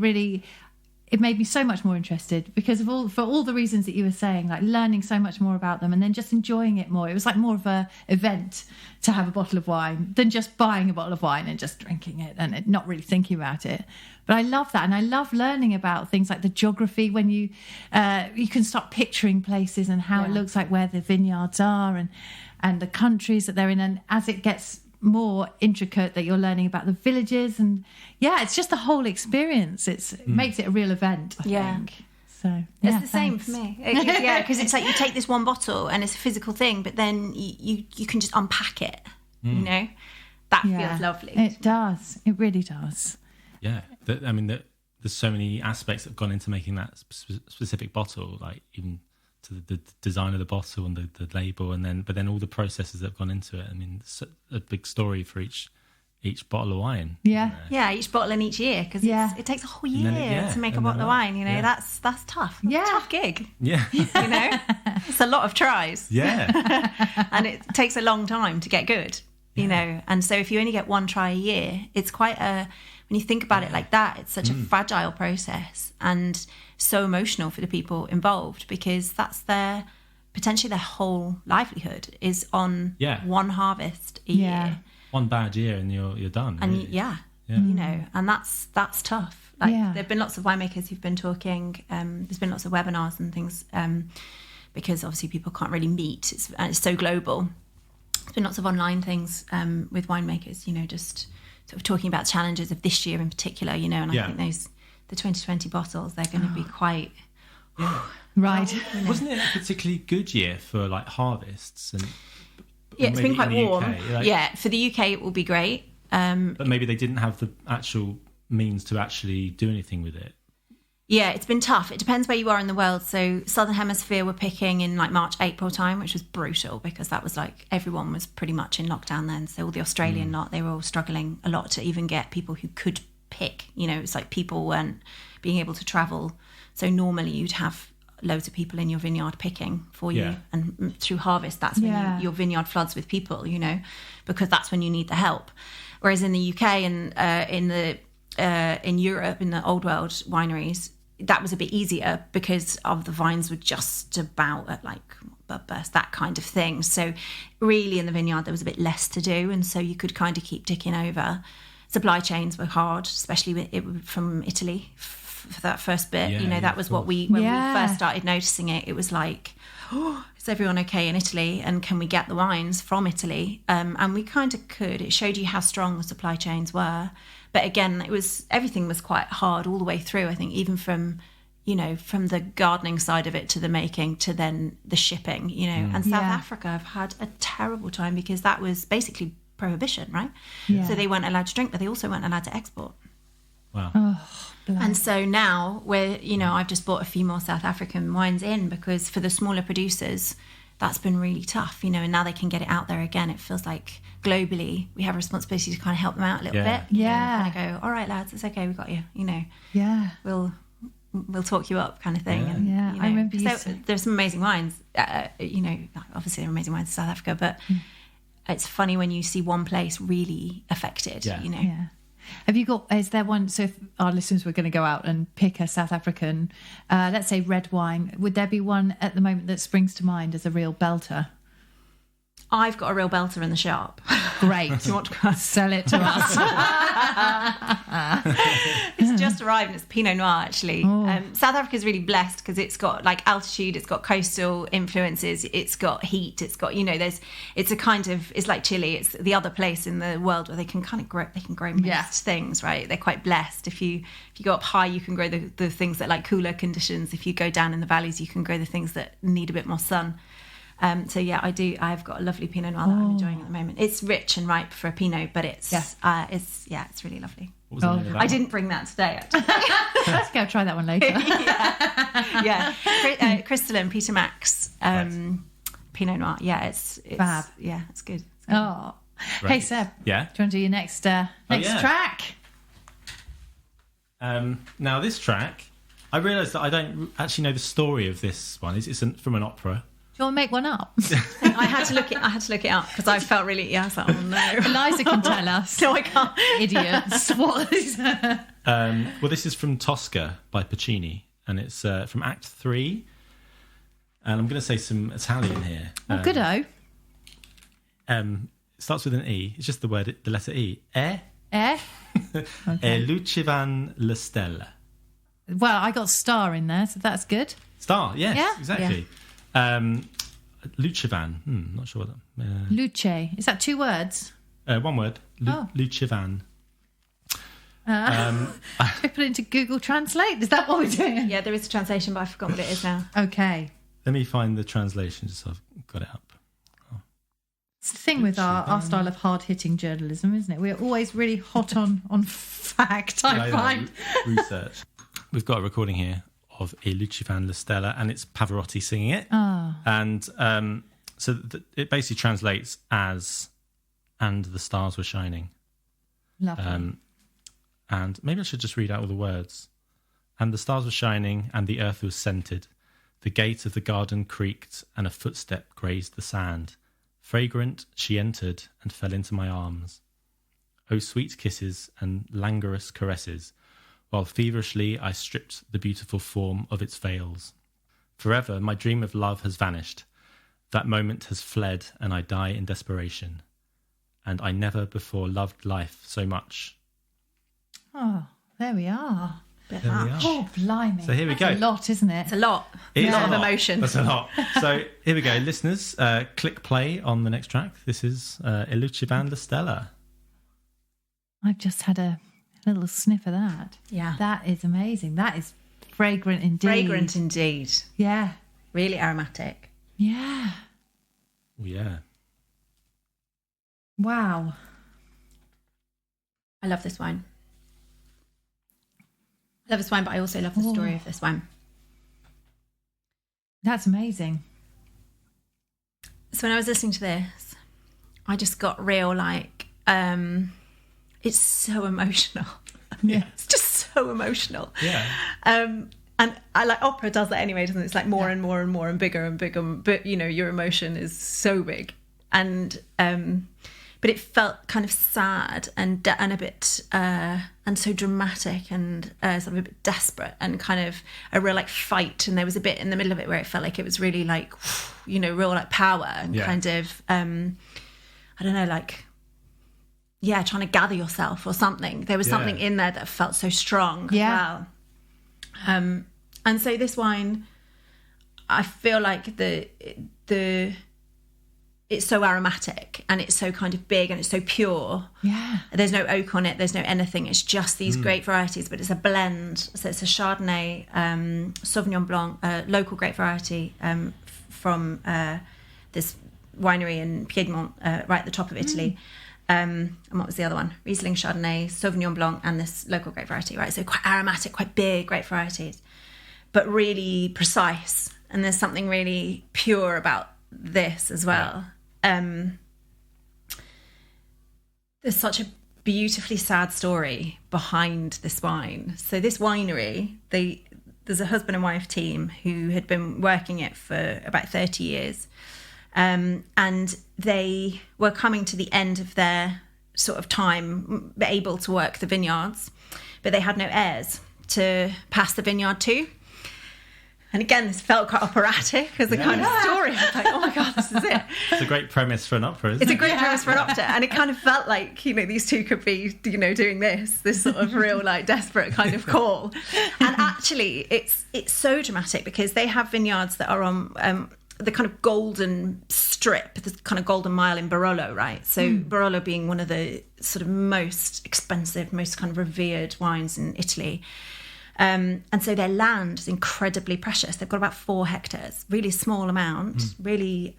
B: made me so much more interested because for all the reasons that you were saying, like learning so much more about them and then just enjoying it more. It was like more of a event to have a bottle of wine than just buying a bottle of wine and just drinking it and not really thinking about it. But I love that. And I love learning about things like the geography when you can start picturing places and how it looks like where the vineyards are and the countries that they're in. And as it gets more intricate, that you're learning about the villages, and it's just the whole experience. It makes it a real event, I think. So
D: it's the same for me. Because it's like you take this one bottle and it's a physical thing, but then you can just unpack it. You know, that feels lovely.
B: It does. It really does.
C: Yeah, there's so many aspects that have gone into making that specific bottle, like even to the design of the bottle and the label, but then all the processes that have gone into it. I mean, it's a big story for each bottle of wine.
D: Yeah, each bottle in each year, because it takes a whole year to make a bottle of wine. You know, that's tough. That's a tough gig.
C: Yeah,
D: you know, it's a lot of tries.
C: Yeah,
D: and it takes a long time to get good. You know, and so if you only get one try a year, it's quite when you think about it like that, it's such a fragile process and so emotional for the people involved, because that's potentially their whole livelihood is on one harvest a year.
C: One bad year and you're done.
D: And
C: really.
D: you know, and that's tough. Like there've been lots of winemakers who've been talking. There's been lots of webinars and things because obviously people can't really meet. It's so global. There's been lots of online things with winemakers, you know, just sort of talking about challenges of this year in particular, you know, and I think the 2020 bottles, they're going to be quite...
B: Right.
D: You know.
C: Wasn't it a particularly good year for like harvests? And
D: it's been quite warm.
C: UK,
D: for the UK it will be great.
C: But maybe they didn't have the actual means to actually do anything with it.
D: Yeah, it's been tough. It depends where you are in the world. So Southern Hemisphere were picking in like March, April time, which was brutal because that was like everyone was pretty much in lockdown then. So all the Australian lot, they were all struggling a lot to even get people who could pick. You know, it's like people weren't being able to travel. So normally you'd have loads of people in your vineyard picking for you. And through harvest, that's when your vineyard floods with people, you know, because that's when you need the help. Whereas in the UK and in Europe, in the old world wineries, that was a bit easier because of the vines were just about at like bud burst, that kind of thing. So really in the vineyard there was a bit less to do, and so you could kind of keep ticking over. Supply chains were hard, especially from Italy for that first bit. You know, that was what when we first started noticing it. It was like, is everyone okay in Italy, and can we get the wines from Italy? And we kind of could. It showed you how strong the supply chains were. But again, everything was quite hard all the way through. I think even from the gardening side of it to the making to then the shipping, you know. And South Africa have had a terrible time because that was basically prohibition, right? Yeah. So they weren't allowed to drink, but they also weren't allowed to export.
C: Wow.
B: Oh,
D: and so now I've just bought a few more South African wines in because for the smaller producers, that's been really tough, you know, and now they can get it out there again. It feels like globally we have a responsibility to kind of help them out a little bit.
B: Yeah.
D: And kind of go, all right, lads, it's okay, we've got you, you know.
B: Yeah.
D: We'll talk you up kind of thing.
C: Yeah.
D: And, you know,
B: I remember
D: there's some amazing wines, you know, obviously there are amazing wines in South Africa, but it's funny when you see one place really affected, you know.
B: Yeah. Is there one, so if our listeners were going to go out and pick a South African, let's say red wine, would there be one at the moment that springs to mind as a real belter?
D: I've got a real belter in the shop.
B: Great.
D: Do you want to
B: sell it to us?
D: It's just arrived and it's Pinot Noir, actually. South Africa is really blessed because it's got like altitude, it's got coastal influences, it's got heat, it's got, you know, it's like Chile, it's the other place in the world where they can kind of grow most things, right? They're quite blessed. If you go up high, you can grow the things that like cooler conditions. If you go down in the valleys, you can grow the things that need a bit more sun. So yeah, I've got a lovely Pinot Noir that I'm enjoying at the moment. It's rich and ripe for a Pinot, but it's really lovely.
C: What was the name of that
D: I didn't bring that today, actually.
B: Let's go try that one later.
D: yeah. Crystal and Peter Max Pinot Noir. Yeah, it's
B: Fab.
D: Yeah, it's good.
B: Oh.
C: Right.
B: Hey, Seb.
C: Yeah?
B: Do you want to do your next track?
C: Now, this track, I realised that I don't actually know the story of this one. It's from an opera.
B: Do you want to make one up?
D: I had to look it up because I felt really. Yeah, I was like, oh no.
B: Eliza can tell us.
D: No, I can't.
B: Idiots. What is
C: Well, this is from Tosca by Puccini, and it's from Act 3. And I'm going to say some Italian here.
B: Oh, good-o.
C: It starts with an E. It's just the letter E.
B: Eh?
C: E lucevan le stelle.
B: Well, I got star in there, so that's good.
C: Star, yes,
B: Yeah?
C: exactly. Lucevan. Not sure what that.
B: Luce. Is that 2 words?
C: One word.
B: Oh.
C: Lucevan.
B: Should we put it into Google Translate? Is that what we're doing?
D: Yeah, there is a translation, but I forgot what it is now.
B: Okay.
C: Let me find the translation just so I've got it up.
B: It's the thing with our style of hard-hitting journalism, isn't it? We're always really hot on fact, I find.
C: Research. We've got a recording here of E Lucevan la Stella, and it's Pavarotti singing it.
B: Oh.
C: And so it basically translates as "and the stars were shining."
B: Lovely.
C: And maybe I should just read out all the words. And the stars were shining, and the earth was scented. The gate of the garden creaked, and a footstep grazed the sand. Fragrant, she entered and fell into my arms. Oh, sweet kisses and languorous caresses, while feverishly I stripped the beautiful form of its veils. Forever, my dream of love has vanished. That moment has fled, and I die in desperation. And I never before loved life so much.
B: Oh, there we are.
D: Bit
C: There we
D: much.
C: are.
B: Oh, blimey.
C: So here we
B: That's
C: go.
B: a lot, isn't it?
D: It's a lot.
C: It is
D: a lot of
C: lot.
D: emotion.
C: That's a lot. So here we go, listeners. Click play on the next track. This is E Lucevan la Stella.
B: I've just had a little sniff of that.
D: Yeah.
B: That is amazing. That is fragrant indeed.
D: Fragrant indeed.
B: Yeah.
D: Really aromatic.
B: Yeah.
C: Oh, yeah.
B: Wow.
D: I love this wine. I love this wine, but I also love the story of this wine.
B: That's amazing.
D: So when I was listening to this, I just got real it's so emotional.
B: Yeah.
D: It's just so emotional.
C: Yeah.
D: And I like opera does that anyway, doesn't it? It's like more and more and more and bigger, but you know, your emotion is so big. And but it felt kind of sad and a bit and so dramatic and sort of a bit desperate and kind of a real like fight. And there was a bit in the middle of it where it felt like it was really like, you know, real like power and kind of I don't know, like trying to gather yourself or something. There was something in there that felt so strong as well. And so this wine, I feel like it's so aromatic and it's so kind of big and it's so pure.
B: Yeah.
D: There's no oak on it. There's no anything. It's just these grape varieties, but it's a blend. So it's a Chardonnay, Sauvignon Blanc, local grape variety from this winery in Piedmont, right at the top of Italy. And what was the other one? Riesling, Chardonnay, Sauvignon Blanc, and this local grape variety, right? So quite aromatic, quite big grape varieties, but really precise. And there's something really pure about this as well. There's such a beautifully sad story behind this wine. So this winery, there's a husband and wife team who had been working it for about 30 years. And they were coming to the end of their sort of time able to work the vineyards, but they had no heirs to pass the vineyard to. And again, this felt quite operatic as a kind of story. I was like, oh my God, this is it.
C: It's a great premise for an opera, isn't it?
D: It's a great premise for an opera. And it kind of felt like, you know, these two could be, you know, doing this sort of real, like, desperate kind of call. And actually, it's so dramatic because they have vineyards that are on the kind of golden strip, the kind of golden mile in Barolo, right? So Barolo being one of the sort of most expensive, most kind of revered wines in Italy. And so their land is incredibly precious. They've got about 4 hectares, really small amount, really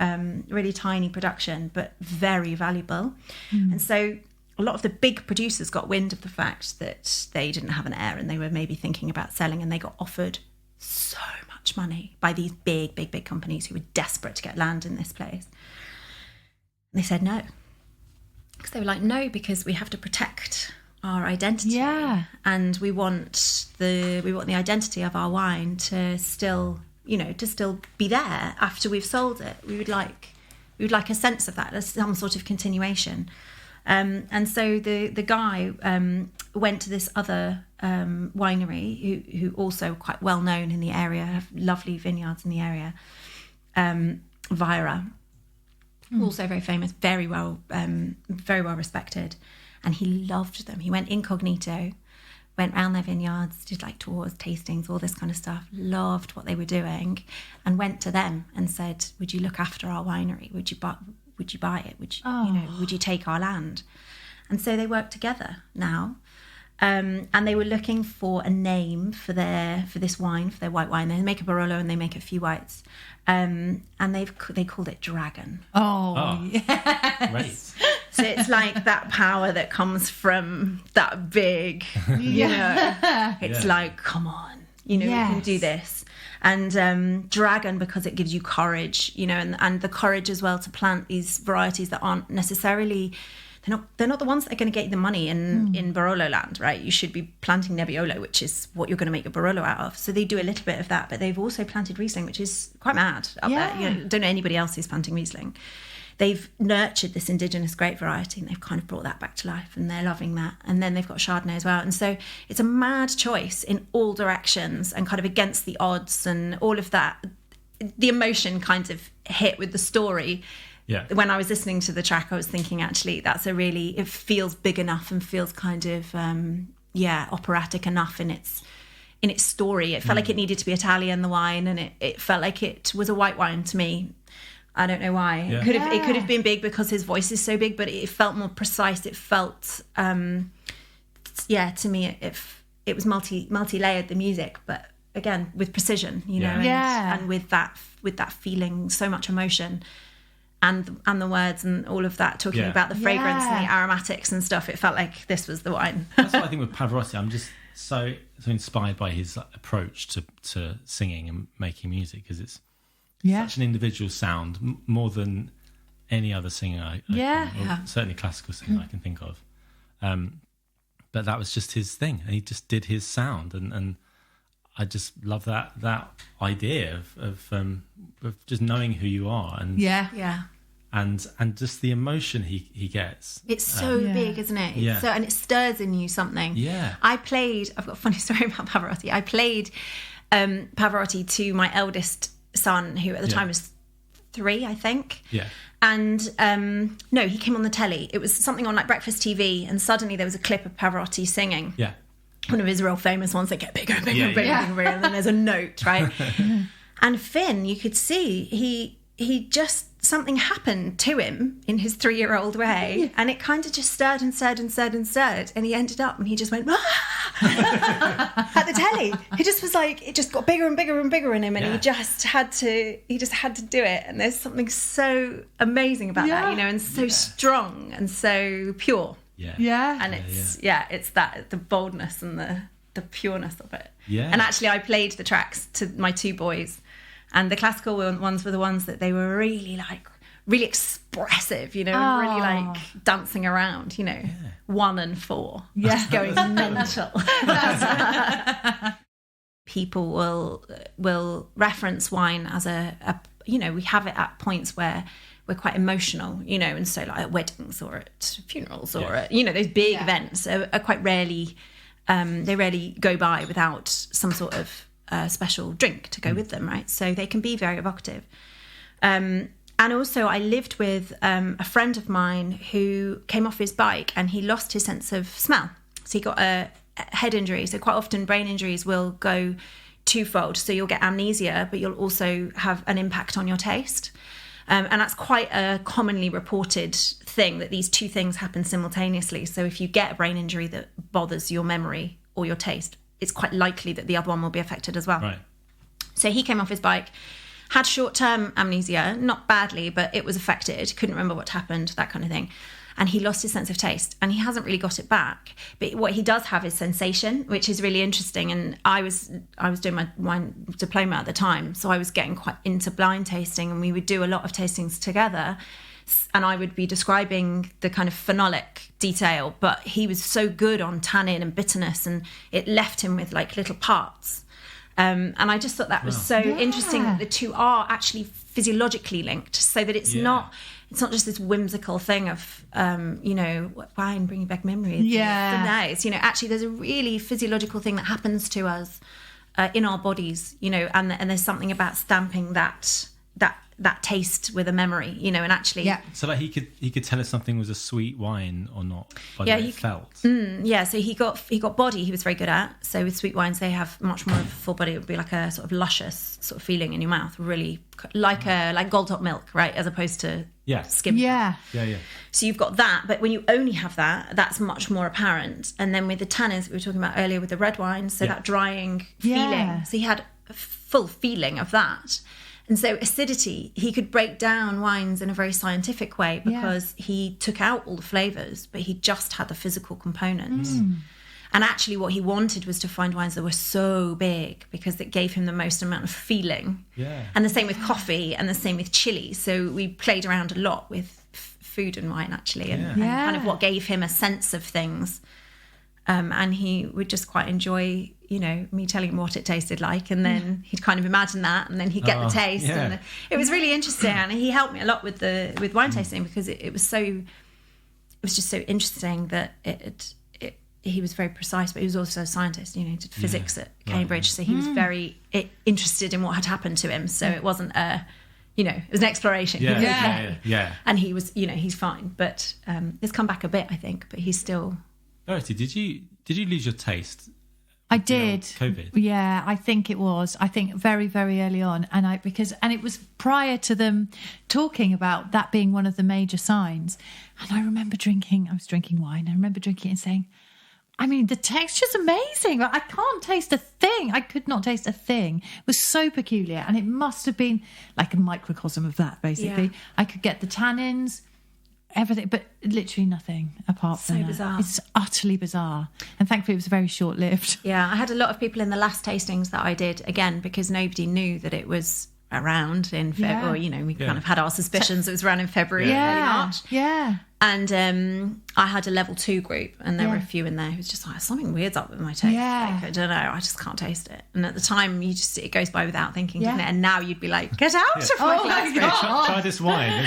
D: tiny production, but very valuable. And so a lot of the big producers got wind of the fact that they didn't have an heir and they were maybe thinking about selling, and they got offered so much money by these big companies who were desperate to get land in this place. And they said no, because they were like, no, because we have to protect our identity, and we want the identity of our wine to still be there after we've sold it. We would like a sense of that, some sort of continuation. And so the guy went to this other winery who also quite well known in the area, have lovely vineyards in the area, Vira, also very famous, very well respected, and he loved them. He went incognito, went round their vineyards, did like tours, tastings, all this kind of stuff, loved what they were doing, and went to them and said, would you look after our winery? Would you buy it? Would you take our land? And so they work together now. And they were looking for a name for this wine, for their white wine. They make a Barolo and they make a few whites. And they called it Dragon.
B: Oh, yes.
C: Great.
D: So it's like that power that comes from that big, it's like, come on, we can do this. And Dragon, because it gives you courage, and the courage as well to plant these varieties that aren't necessarily, they're not the ones that are going to get you the money in Barolo land, right? You should be planting Nebbiolo, which is what you're going to make your Barolo out of. So they do a little bit of that, but they've also planted Riesling, which is quite mad up there. Don't know anybody else who's planting Riesling. They've nurtured this indigenous grape variety and they've kind of brought that back to life, and they're loving that. And then they've got Chardonnay as well. And so it's a mad choice in all directions and kind of against the odds and all of that. The emotion kind of hit with the story.
C: Yeah.
D: When I was listening to the track, I was thinking, actually, it feels big enough and feels kind of, operatic enough in its story. It felt like it needed to be Italian, the wine, and it felt like it was a white wine to me. I don't know why.
C: Yeah.
D: It could have been big because his voice is so big, but it felt more precise. It felt, to me, it was multi-layered, the music, but again with precision, and with that feeling, so much emotion, and the words and all of that, talking about the fragrance and the aromatics and stuff. It felt like this was the wine.
C: That's what I think with Pavarotti. I'm just so inspired by his approach to singing and making music, because it's such an individual sound, more than any other singer certainly classical singer I can think of. But that was just his thing, and he just did his sound, and I just love that idea of just knowing who you are, and and just the emotion he gets.
D: It's so big, isn't it?
C: Yeah.
D: And it stirs in you something.
C: Yeah.
D: I've got a funny story about Pavarotti. I played Pavarotti to my eldest son, who at the time was 3, I think.
C: Yeah.
D: And he came on the telly. It was something on like Breakfast TV, and suddenly there was a clip of Pavarotti singing.
C: Yeah.
D: One of his real famous ones that get bigger and bigger and bigger, and then there's a note, right? And Finn, you could see he just, something happened to him in his 3-year-old way, and it kind of just stirred and stirred and stirred and stirred, and he ended up and he just went at the telly. He just was like, it just got bigger and bigger and bigger in him, and he just had to do it. And there's something so amazing about that, and so strong and so pure. And it's that, the boldness and the pureness of it. And actually I played the tracks to my 2 boys, and the classical ones were the ones that they were really expressive, and really like dancing around, 1 and 4, just going mental. People will reference wine as a we have it at points where we're quite emotional, and so like at weddings or at funerals or at, those big events are quite rarely, they rarely go by without some sort of special drink to go with them, right? So they can be very evocative. And also I lived with a friend of mine who came off his bike and he lost his sense of smell. So he got a head injury. So quite often brain injuries will go twofold. So you'll get amnesia, but you'll also have an impact on your taste. And that's quite a commonly reported thing, that these 2 things happen simultaneously. So if you get a brain injury that bothers your memory or your taste, it's quite likely that the other one will be affected as well.
C: Right.
D: So he came off his bike, had short-term amnesia, not badly, but it was affected, couldn't remember what happened, that kind of thing. and he lost his sense of taste, and he hasn't really got it back. But what he does have is sensation, which is really interesting. And I was doing my wine diploma at the time, so I was getting quite into blind tasting, and we would do a lot of tastings together. And I would be describing the kind of phenolic detail, but he was so good on tannin and bitterness, and it left him with like little parts. And I just thought that was so interesting that the two are actually physiologically linked, so that it's not just this whimsical thing of wine bringing back memories.
B: Yeah,
D: nice. Actually, there's a really physiological thing that happens to us in our bodies. And there's something about stamping that taste with a memory, and actually,
C: So like he could tell us something was a sweet wine or not by the way it felt.
D: So he got body. He was very good at. So with sweet wines, they have much more of a full body. It would be like a sort of luscious sort of feeling in your mouth, really like gold top milk, right, as opposed to skim.
B: Yeah.
D: So you've got that, but when you only have that, that's much more apparent. And then with the tannins that we were talking about earlier with the red wines, so that drying feeling. So he had a full feeling of that. And so acidity, he could break down wines in a very scientific way because he took out all the flavours, but he just had the physical components. And actually what he wanted was to find wines that were so big because it gave him the most amount of feeling.
C: Yeah.
D: And the same with coffee and the same with chili. So we played around a lot with food and wine, actually, and kind of what gave him a sense of things. And he would just quite enjoy, me telling him what it tasted like, and then he'd kind of imagine that, and then he'd get the taste.
C: Yeah.
D: And it was really interesting, and he helped me a lot with wine tasting because it was just so interesting that he was very precise, but he was also a scientist. He did physics at Cambridge, so he was very interested in what had happened to him. So it wasn't it was an exploration.
C: Yeah.
D: And he was, he's fine, but it's come back a bit, I think, but he's still.
C: Verity, did you lose your taste?
B: I did.
C: COVID.
B: Yeah, I think it was. I think very, very early on, and it was prior to them talking about that being one of the major signs. And I remember I was drinking wine. I remember drinking it and saying, I mean, the texture's amazing. I can't taste a thing. I could not taste a thing. It was so peculiar, and it must have been like a microcosm of that. Basically, I could get the tannins, everything, but literally nothing apart from that.
D: Bizarre.
B: It's utterly bizarre, and thankfully it was very short-lived.
D: I had a lot of people in the last tastings that I did, again because nobody knew that it was around in February, or we kind of had our suspicions it was around in February, early March. And I had a level 2 group, and there were a few in there who was just like, something weird's up with my taste. Like, I don't know, I just can't taste it. And at the time, it goes by without thinking, doesn't it? And now you'd be like, get out of my
B: God.
C: Try this wine.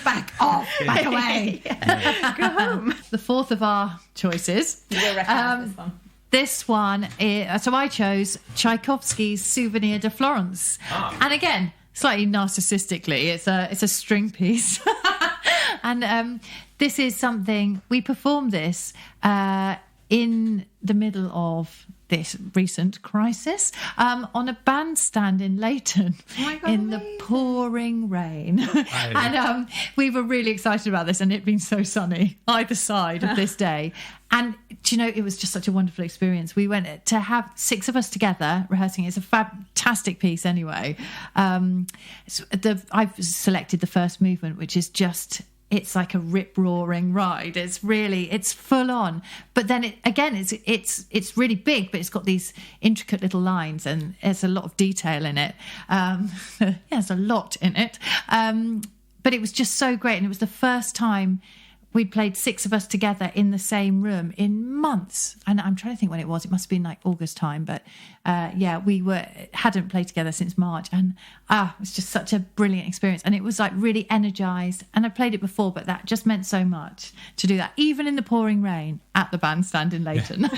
B: Back off, back away.
D: Go home.
B: The fourth of our choices.
D: You'll recognise this one.
B: This one is, so I chose Tchaikovsky's Souvenir de Florence. And again, slightly narcissistically, it's a string piece. And this is something, we performed this in the middle of this recent crisis on a bandstand in Leyton in the pouring rain. And we were really excited about this, and it'd been so sunny either side of this day. And do you know, it was just such a wonderful experience. We went to have 6 of us together rehearsing. It's a fantastic piece anyway. I've selected the first movement, which is just... it's like a rip-roaring ride. It's full on. But then it's really big, but it's got these intricate little lines, and there's a lot of detail in it. There's a lot in it. But it was just so great. And it was the first time we'd played 6 of us together in the same room in months. And I'm trying to think when it was. It must have been like August time. But we hadn't played together since March. And it was just such a brilliant experience. And it was like really energised. And I played it before, but that just meant so much to do that, even in the pouring rain at the bandstand in Leyton.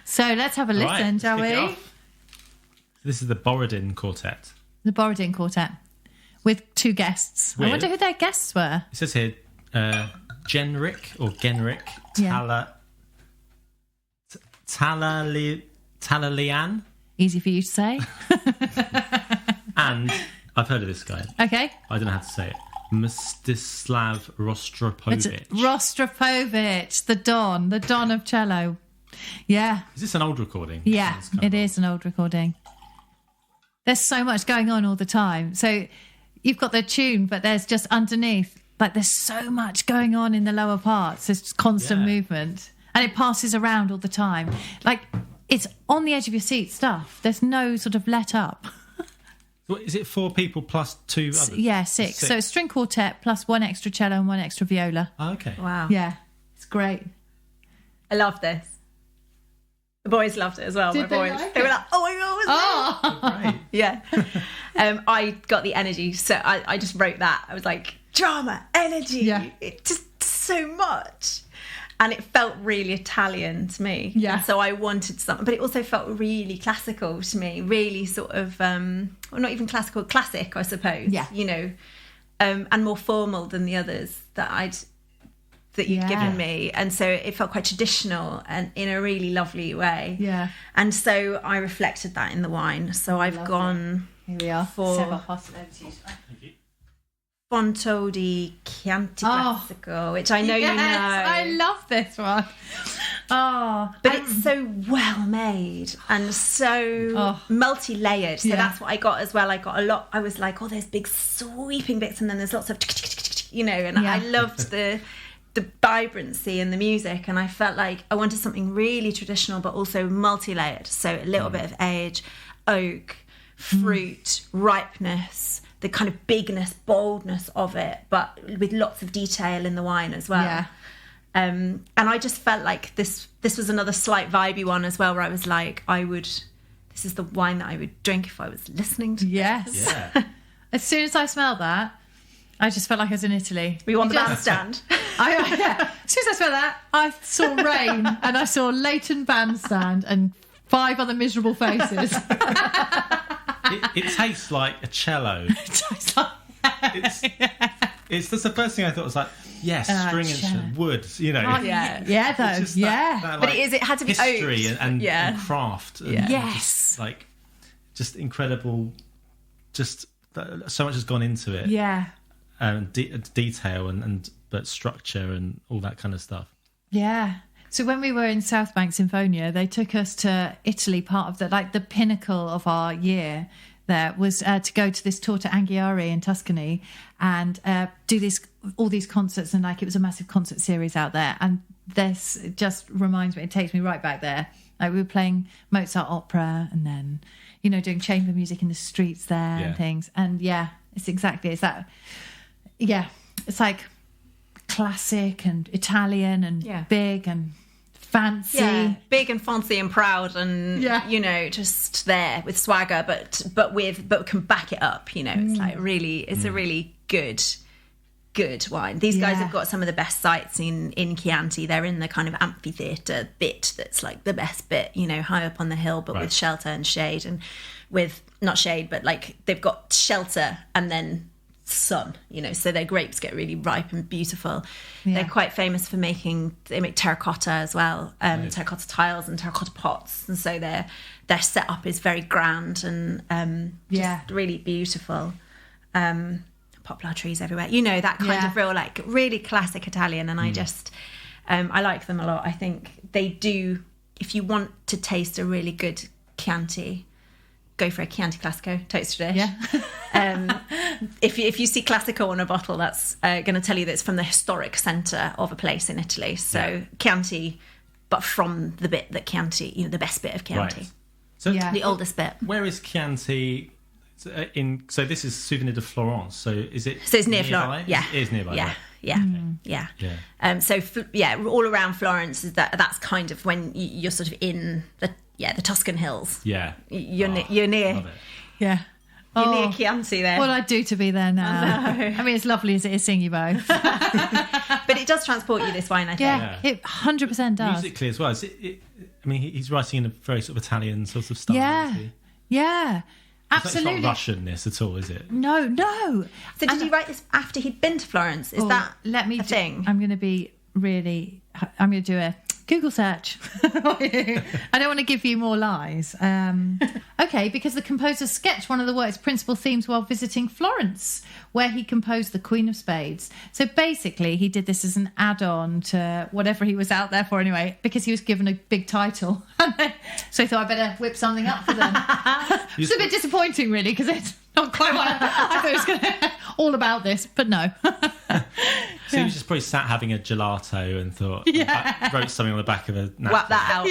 B: So let's have a listen, shall we?
C: This is the Borodin Quartet.
B: The Borodin Quartet with 2 guests.
C: Weird.
B: I wonder who their guests were.
C: It says here, Genric Talalian.
B: Easy for you to say.
C: And I've heard of this guy.
B: Okay.
C: I don't know how to say it. Mstislav Rostropovich.
B: Rostropovich, the Don of cello. Yeah.
C: Is this an old recording?
B: Yeah, it is an old recording. There's so much going on all the time. So you've got the tune, but there's just underneath like there's so much going on in the lower parts. There's just constant movement, and it passes around all the time. Like it's on the edge of your seat stuff. There's no sort of let up.
C: Is it 4 people plus 2 others?
B: Yeah, 6. So it's string quartet plus 1 extra cello and 1 extra viola.
C: Oh, okay.
D: Wow.
B: Yeah, it's great.
D: I love this. The boys loved it as well.
B: Did
D: my
B: they
D: boys.
B: like
D: They were
B: it?
D: like, "Oh my god, what's
C: Great.
D: Yeah. I got the energy, so I just wrote that. I was like, drama, energy, it just so much. And it felt really Italian to me.
B: Yeah.
D: And so I wanted something, but it also felt really classical to me, really sort of, well, not even classical, classic, I suppose.
B: Yeah.
D: You know, and more formal than the others that you'd given me. And so it felt quite traditional and in a really lovely way.
B: Yeah.
D: And so I reflected that in the wine. So I've gone
B: Here we are.
D: for
B: Seb, I'll pass it over to you.
C: Thank you.
D: Fonto di Chianti Classico, which I know you know.
B: I love this one. Oh,
D: But it's so well made and so multi-layered. So that's what I got as well. I got a lot. I was like, oh, there's big sweeping bits and then there's lots of, you know, and I loved the vibrancy in the music, and I felt like I wanted something really traditional but also multi-layered. So a little bit of age, oak, fruit, ripeness, the kind of bigness, boldness of it, but with lots of detail in the wine as well.
B: Yeah.
D: And I just felt like this was another slight vibey one as well, where I was like, this is the wine that I would drink if I was listening to
B: yes.
C: Yeah.
B: As soon as I smelled that, I just felt like I was in Italy.
D: We won the bandstand.
B: As soon as I smelled that, I saw rain and I saw Leyton bandstand and 5 other miserable faces.
C: It tastes like a cello. It's that's the first thing I thought was like, yes, string instrument, wood, you know.
B: Yeah, though.
C: It's just
B: Yeah.
C: that,
D: But
C: like,
D: it had to be
C: history
D: oak.
C: and craft. And
B: Yes.
C: just incredible. Just so much has gone into it.
B: Yeah.
C: Detail and but structure and all that kind of stuff.
B: Yeah. So when we were in South Bank Sinfonia, they took us to Italy. Part of the pinnacle of our year there was to go to this tour to Anghiari in Tuscany and do all these concerts, and it was a massive concert series out there. And this just reminds me, it takes me right back there. Like we were playing Mozart opera and then, doing chamber music in the streets there and things. And it's like classic and Italian and big and fancy.
D: Yeah, big and fancy and proud and just there with swagger, but can back it up. It's like it's a really good wine. These guys have got some of the best sites in Chianti. They're in the kind of amphitheatre bit that's like the best bit, high up on the hill, but with shelter and shade, and with not shade, but like they've got shelter and then sun, so their grapes get really ripe and beautiful. They're quite famous for they make terracotta as well, terracotta tiles and terracotta pots, and so their setup is very grand and just really beautiful. Poplar trees everywhere, that kind of real, like really classic Italian, and I just I like them a lot. I think they do, if you want to taste a really good Chianti, go for a Chianti Classico toaster dish. If you see Classico on a bottle, that's going to tell you that it's from the historic centre of a place in Italy. So Chianti, but from the bit that Chianti, the best bit of Chianti.
C: Right. So
D: the oldest bit.
C: Where is Chianti so this is Souvenir de Florence. So is it?
D: So it's near Florence. Yeah,
C: it is nearby.
D: Yeah. All around Florence is that's kind of when you're sort of in the Tuscan hills.
C: Yeah,
D: you're near.
C: Love it.
B: Yeah.
D: You're near Chianti there.
B: What I'd do to be there now. I mean, it's lovely as it is seeing you both.
D: But it does transport you, this wine, I think.
B: It 100% does.
C: Musically as well. He's writing in a very sort of Italian sort of style.
B: Yeah.
C: Isn't he?
B: Yeah.
C: Absolutely. It's not Russian-ness at all, is it?
B: No.
D: So did he write this after he'd been to Florence? Is that a thing?
B: I'm going to do a Google search. I don't want to give you more lies. Okay, because the composer sketched one of the work's principal themes while visiting Florence, where he composed the Queen of Spades. So basically, he did this as an add-on to whatever he was out there for anyway, because he was given a big title. So he thought, I better whip something up for them. It's a bit disappointing, really, because it's not quite what I thought it was going to... all about this, but no.
C: So you just probably sat having a gelato and thought, wrote something on the back of a napkin.
D: Whap that out.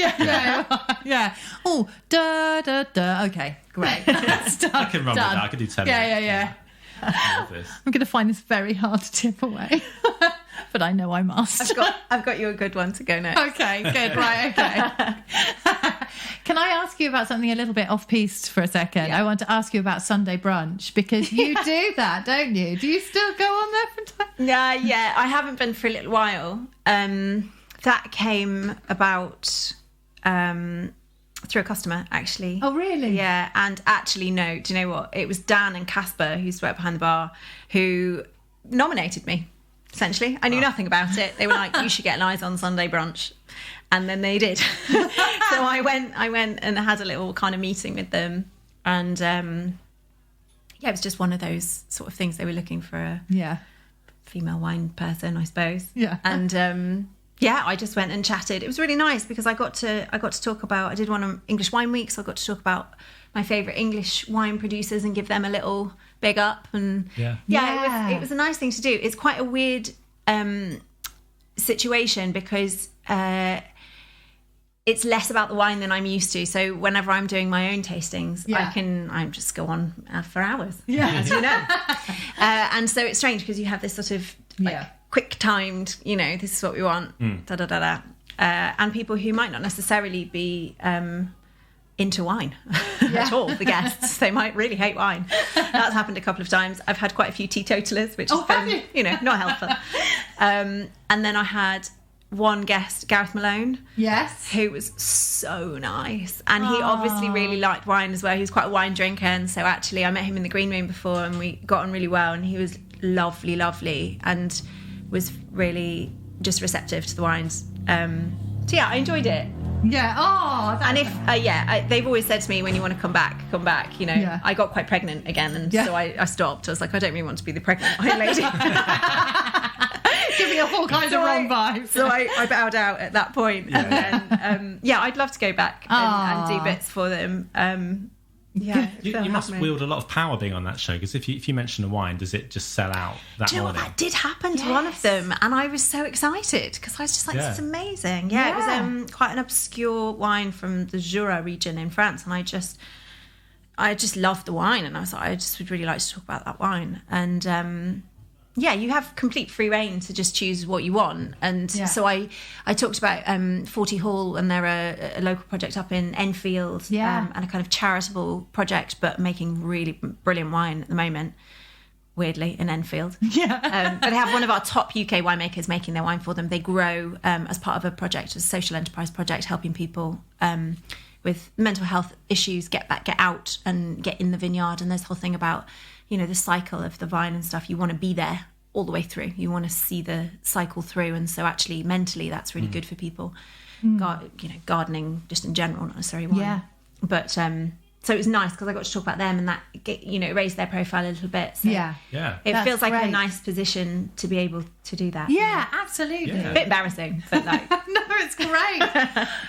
B: Yeah. Oh, da da da. Okay, great.
C: I can run with that. I could do 10 minutes.
B: Yeah.
C: I love this.
B: I'm going to find this very hard to tip away, but I know I must.
D: I've got you a good one to go next.
B: Okay, good. Right, okay. Can I ask you about something a little bit off-piste for a second?
D: Yeah.
B: I want to ask you about Sunday Brunch, because you do that, don't you? Do you still go on there from time?
D: Yeah, I haven't been for a little while. That came about through a customer, actually.
B: Oh, really?
D: Yeah, and actually, no, do you know what? It was Dan and Casper, who used to work behind the bar, who nominated me, essentially. I knew nothing about it. They were like, you should get Eliza on Sunday Brunch. And then they did. So I went and had a little kind of meeting with them. And it was just one of those sort of things. They were looking for a female wine person, I suppose.
B: Yeah.
D: And I just went and chatted. It was really nice because I got to talk about, I did one on English Wine Week, so I got to talk about my favourite English wine producers and give them a little big up. And it was a nice thing to do. It's quite a weird situation because it's less about the wine than I'm used to. So whenever I'm doing my own tastings, I just go on for hours, as you know. And so it's strange because you have this sort of quick timed, this is what we want, and people who might not necessarily be into wine at all, the guests, they might really hate wine. That's happened a couple of times. I've had quite a few teetotalers, which has been, not helpful. And then I had one guest, Gareth Malone, who was so nice, and he obviously really liked wine as well. He was quite a wine drinker, and so actually I met him in the green room before and we got on really well, and he was lovely and was really just receptive to the wines. So I enjoyed it.
B: And
D: if they've always said to me, when you want to come back, I got quite pregnant again, and so I stopped. I was like, I don't really want to be the pregnant wine lady.
B: Give me all kinds of wrong vibes.
D: So I bowed out at that point. And then I'd love to go back and do bits for them.
C: You must wield a lot of power being on that show, because if you mention a wine, does it just sell out that morning?
D: That did happen to one of them, and I was so excited because I was just like, this is amazing. It was quite an obscure wine from the Jura region in France, and I just loved the wine, and I was like, I just would really like to talk about that wine. And you have complete free reign to just choose what you want. And so I talked about 40 Hall, and they're a local project up in Enfield, and a kind of charitable project, but making really brilliant wine at the moment, weirdly, in Enfield. But they have one of our top UK winemakers making their wine for them. They grow as part of a project, a social enterprise project, helping people with mental health issues get out and get in the vineyard. And there's the whole thing about the cycle of the vine and stuff. You want to be there all the way through. You want to see the cycle through. And so actually mentally that's really good for people. Gardening just in general, not necessarily wine. But so it was nice because I got to talk about them, and that it raised their profile a little bit. So it feels like a nice position to be able to do that.
B: Absolutely.
D: A bit embarrassing, but like
B: no, it's great.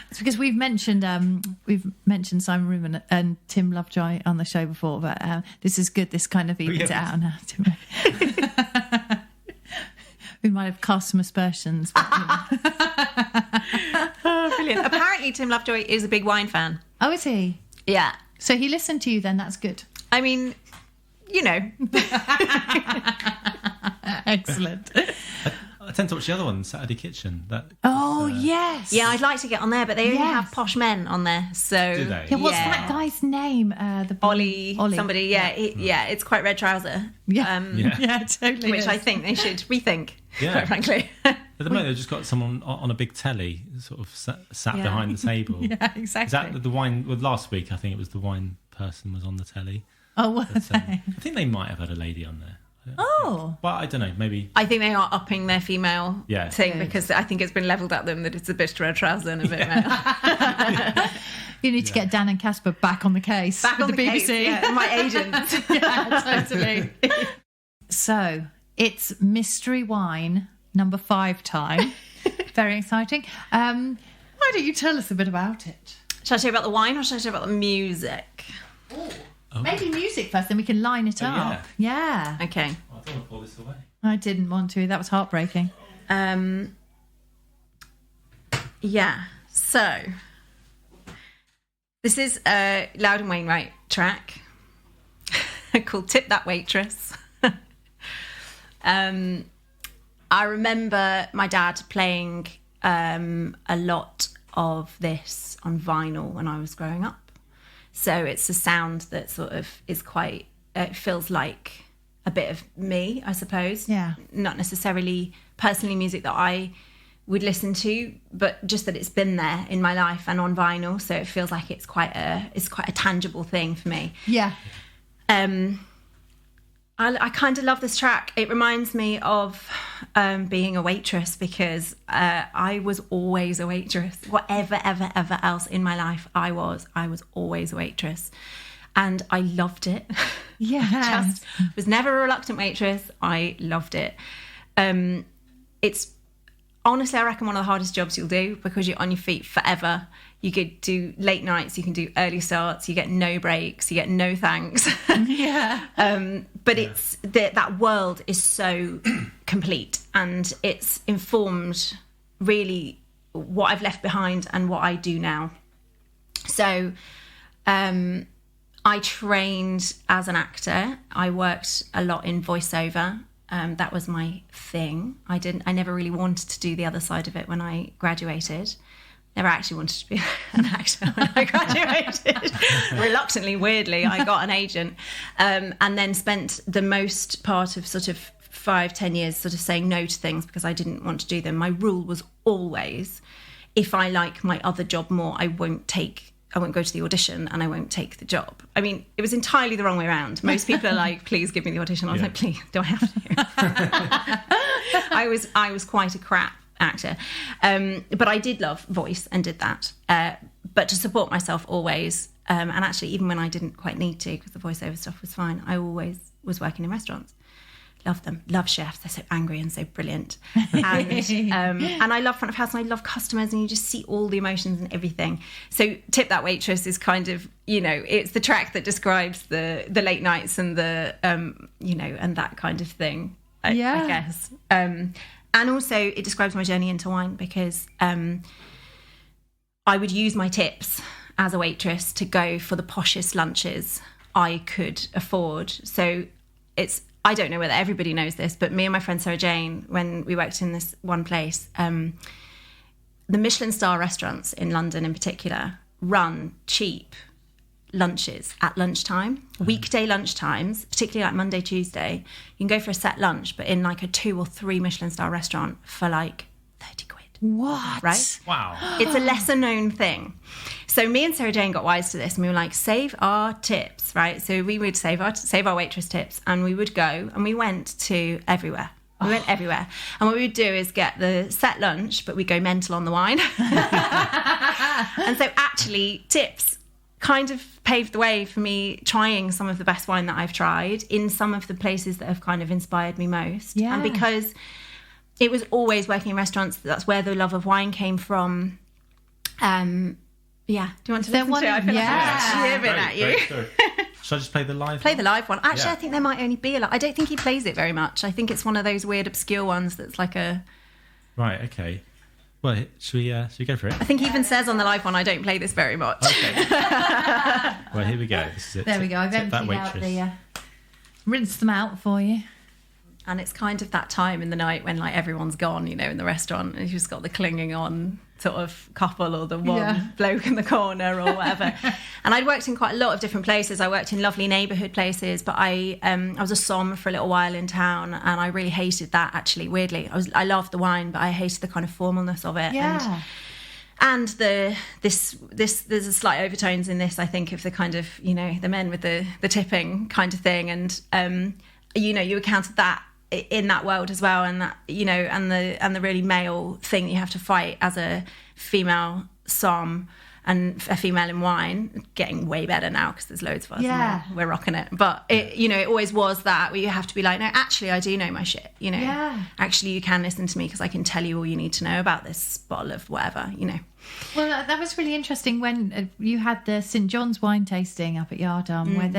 B: It's because we've mentioned Simon Ruman and Tim Lovejoy on the show before, but this is good. This kind of evens it out now. We might have cast some aspersions. But,
D: brilliant. Apparently, Tim Lovejoy is a big wine fan.
B: Oh, is he?
D: Yeah.
B: So he listened to you then. That's good.
D: I mean,
B: Excellent.
C: I tend to watch the other one, Saturday Kitchen.
B: Yes.
D: Yeah, I'd like to get on there, but they only have posh men on there. So
C: do they?
B: Yeah, what's that guy's name? The
D: Ollie. Somebody. Yeah, it's quite red trouser.
B: Yeah, totally.
D: Which I think they should rethink. Quite frankly.
C: At the moment, they've just got someone on a big telly, sort of sat behind the table.
B: Yeah, exactly.
C: Is that the wine? Well, last week I think it was the wine person was on the telly.
B: Oh, were they?
C: I think they might have had a lady on there.
B: Oh.
C: Well, I don't know, maybe.
D: I think they are upping their female thing, because I think it's been levelled at them that it's a bit red trouser and a bit male.
B: You need to get Dan and Casper back on the case.
D: Back
B: with
D: on the
B: BBC.
D: case, my agent.
B: Yeah, totally. So, it's mystery wine number 5 time. Very exciting. Why don't you tell us a bit about it?
D: Shall I tell you about the wine, or shall I tell you about the music?
B: Maybe music first, then we can line it up.
D: Okay.
C: Well, I don't want to pour this away.
B: I didn't want to. That was heartbreaking.
D: Yeah. So this is a Loudon Wainwright track called Tip That Waitress. I remember my dad playing a lot of this on vinyl when I was growing up. So it's a sound that sort of is quite, it feels like a bit of me, I suppose.
B: Yeah.
D: Not necessarily personally music that I would listen to, but just that it's been there in my life and on vinyl. So it feels like it's quite a tangible thing for me.
B: Yeah.
D: I kind of love this track. It reminds me of being a waitress, because I was always a waitress. Whatever, ever else in my life I was always a waitress. And I loved it.
B: Yeah.
D: Just was never a reluctant waitress. I loved it. It's honestly, I reckon, one of the hardest jobs you'll do, because you're on your feet forever. You could do late nights, you can do early starts, you get no breaks, you get no thanks.
B: Yeah.
D: But it's that world is so complete, and it's informed really what I've left behind and what I do now. So I trained as an actor. I worked a lot in voiceover. That was my thing. I never really wanted to do the other side of it when I graduated. Never actually wanted to be an actor when I graduated. Reluctantly, weirdly, I got an agent, and then spent the most part of sort of 5-10 years sort of saying no to things because I didn't want to do them. My rule was always, if I like my other job more, I won't go to the audition and I won't take the job. I mean, it was entirely the wrong way around. Most people are like, please give me the audition. I was like, please, do I have to? I was quite a crap actor. But I did love voice and did that. But to support myself always, and actually even when I didn't quite need to, because the voiceover stuff was fine, I always was working in restaurants. Love them. Love chefs. They're so angry and so brilliant. And I love front of house, and I love customers, and you just see all the emotions and everything. So Tip That Waitress is kind of, it's the track that describes the late nights and the, and that kind of thing, I guess. And also it describes my journey into wine, because I would use my tips as a waitress to go for the poshest lunches I could afford. So I don't know whether everybody knows this, but me and my friend Sarah Jane, when we worked in this one place, the Michelin star restaurants in London in particular run cheap lunches at lunchtime, weekday lunchtimes, particularly like Monday, Tuesday. You can go for a set lunch, but in like a 2 or 3 Michelin star restaurant for like 30 quid.
B: What?
D: Right?
C: Wow.
D: It's a lesser known thing. So me and Sarah Jane got wise to this, and we were like, save our tips, right? So we would save our waitress tips, and we would go, and we went to everywhere. We went everywhere. And what we would do is get the set lunch, but we'd go mental on the wine. And so actually tips kind of paved the way for me trying some of the best wine that I've tried in some of the places that have kind of inspired me most.
B: Yeah.
D: And because it was always working in restaurants, that's where the love of wine came from. Yeah. Do you want to listen to it? I feel like I'm cheering at you.
C: Shall I just play the live
D: Play the live one. Actually,
C: Yeah.
D: I think there might only be I don't think he plays it very much. I think it's one of those weird, obscure ones that's like a...
C: Right, okay. Well, should we go for it?
D: I think he even says on the live one, I don't play this very much.
C: Okay. Well, here we go. This is it.
B: There we go. I've
C: Tip That
B: emptied out
C: Waitress.
B: rinsed them out for you.
D: And it's kind of that time in the night when like everyone's gone, in the restaurant, and you've just got the clinging on sort of couple, or the one bloke in the corner or whatever. And I'd worked in quite a lot of different places. I worked in lovely neighbourhood places, but I was a somm for a little while in town, and I really hated that, actually, weirdly. I loved the wine, but I hated the kind of formalness of it.
B: Yeah.
D: And there's a slight overtones in this, I think, of the kind of, the men with the tipping kind of thing. And, you encountered that in that world as well, and that, and the really male thing that you have to fight as a female somm and a female in wine, getting way better now because there's loads of us.
B: Yeah.
D: And we're rocking it. But it, it always was that where you have to be like, no, actually, I do know my shit.
B: Yeah.
D: Actually, you can listen to me because I can tell you all you need to know about this bottle of whatever.
B: Well, that was really interesting when you had the St John's wine tasting up at Yardarm, where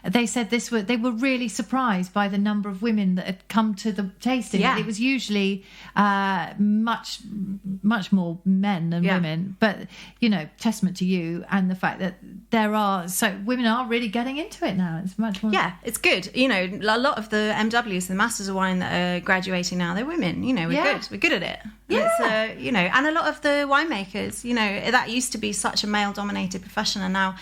B: they said they were really surprised by the number of women that had come to the tasting.
D: Yeah.
B: It was usually much more men than women, but testament to you and the fact that women are really getting into it now. It's much more.
D: Yeah, it's good. A lot of the MWs, the Masters of Wine that are graduating now, they're women. We're good at it.
B: Yeah.
D: It's, and a lot of the winemakers, that used to be such a male-dominated profession, and now,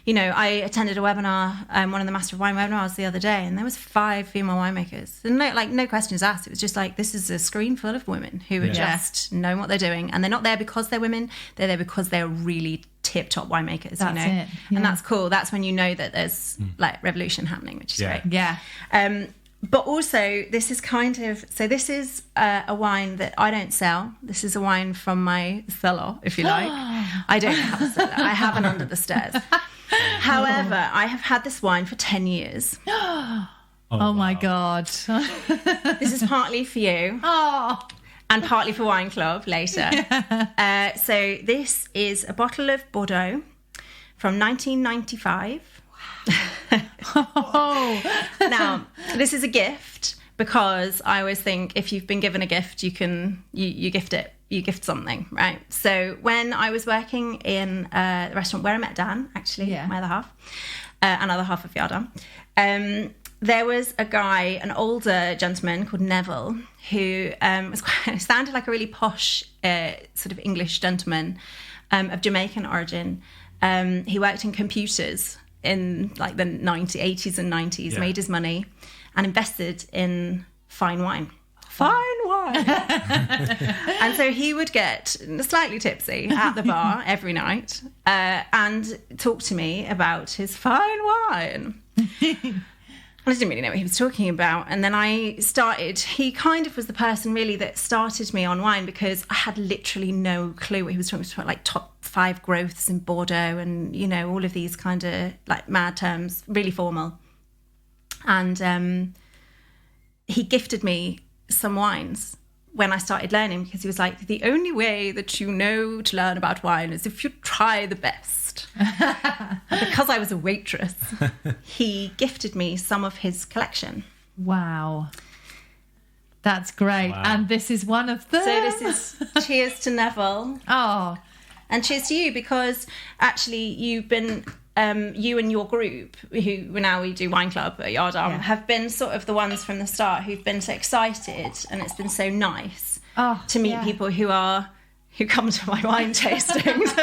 D: I attended a webinar, one of the Master of Wine webinars the other day, and there was 5 female winemakers, and no questions asked. It was just like, this is a screen full of women who are just knowing what they're doing, and they're not there because they're women. They're there because they're really tip-top winemakers.
B: That's it. Yeah.
D: And that's cool. That's when you know that there's revolution happening, which is great.
B: Yeah.
D: But also, this is this is a wine that I don't sell. This is a wine from my cellar, if you like. I don't have a cellar. I have one under the stairs. However, I have had this wine for 10 years.
B: Oh my God.
D: This is partly for you.
B: Oh.
D: And partly for Wine Club later. Yeah. So this is a bottle of Bordeaux from 1995. Now, this is a gift because I always think if you've been given a gift, you gift it. You gift something, right? So when I was working in the restaurant where I met Dan, actually, my other half, another half of Yardarm, there was a guy, an older gentleman called Neville, who sounded like a really posh sort of English gentleman of Jamaican origin. He worked in computers in like the 80s and 90s, made his money and invested in fine wine. And so he would get slightly tipsy at the bar every night and talk to me about his fine wine. I didn't really know what he was talking about. And then he kind of was the person really that started me on wine, because I had literally no clue what he was talking about, like top 5 growths in Bordeaux and, all of these kind of like mad terms, really formal. And he gifted me some wines when I started learning, because he was like, the only way that you know to learn about wine is if you try the best. And because I was a waitress, he gifted me some of his collection.
B: Wow. That's great. Wow. And this is one of them.
D: So this is cheers to Neville.
B: Oh.
D: And cheers to you, because actually you've been... you and your group, who now we do Wine Club at Yardarm, have been sort of the ones from the start who've been so excited, and it's been so nice to meet people who come to my wine tastings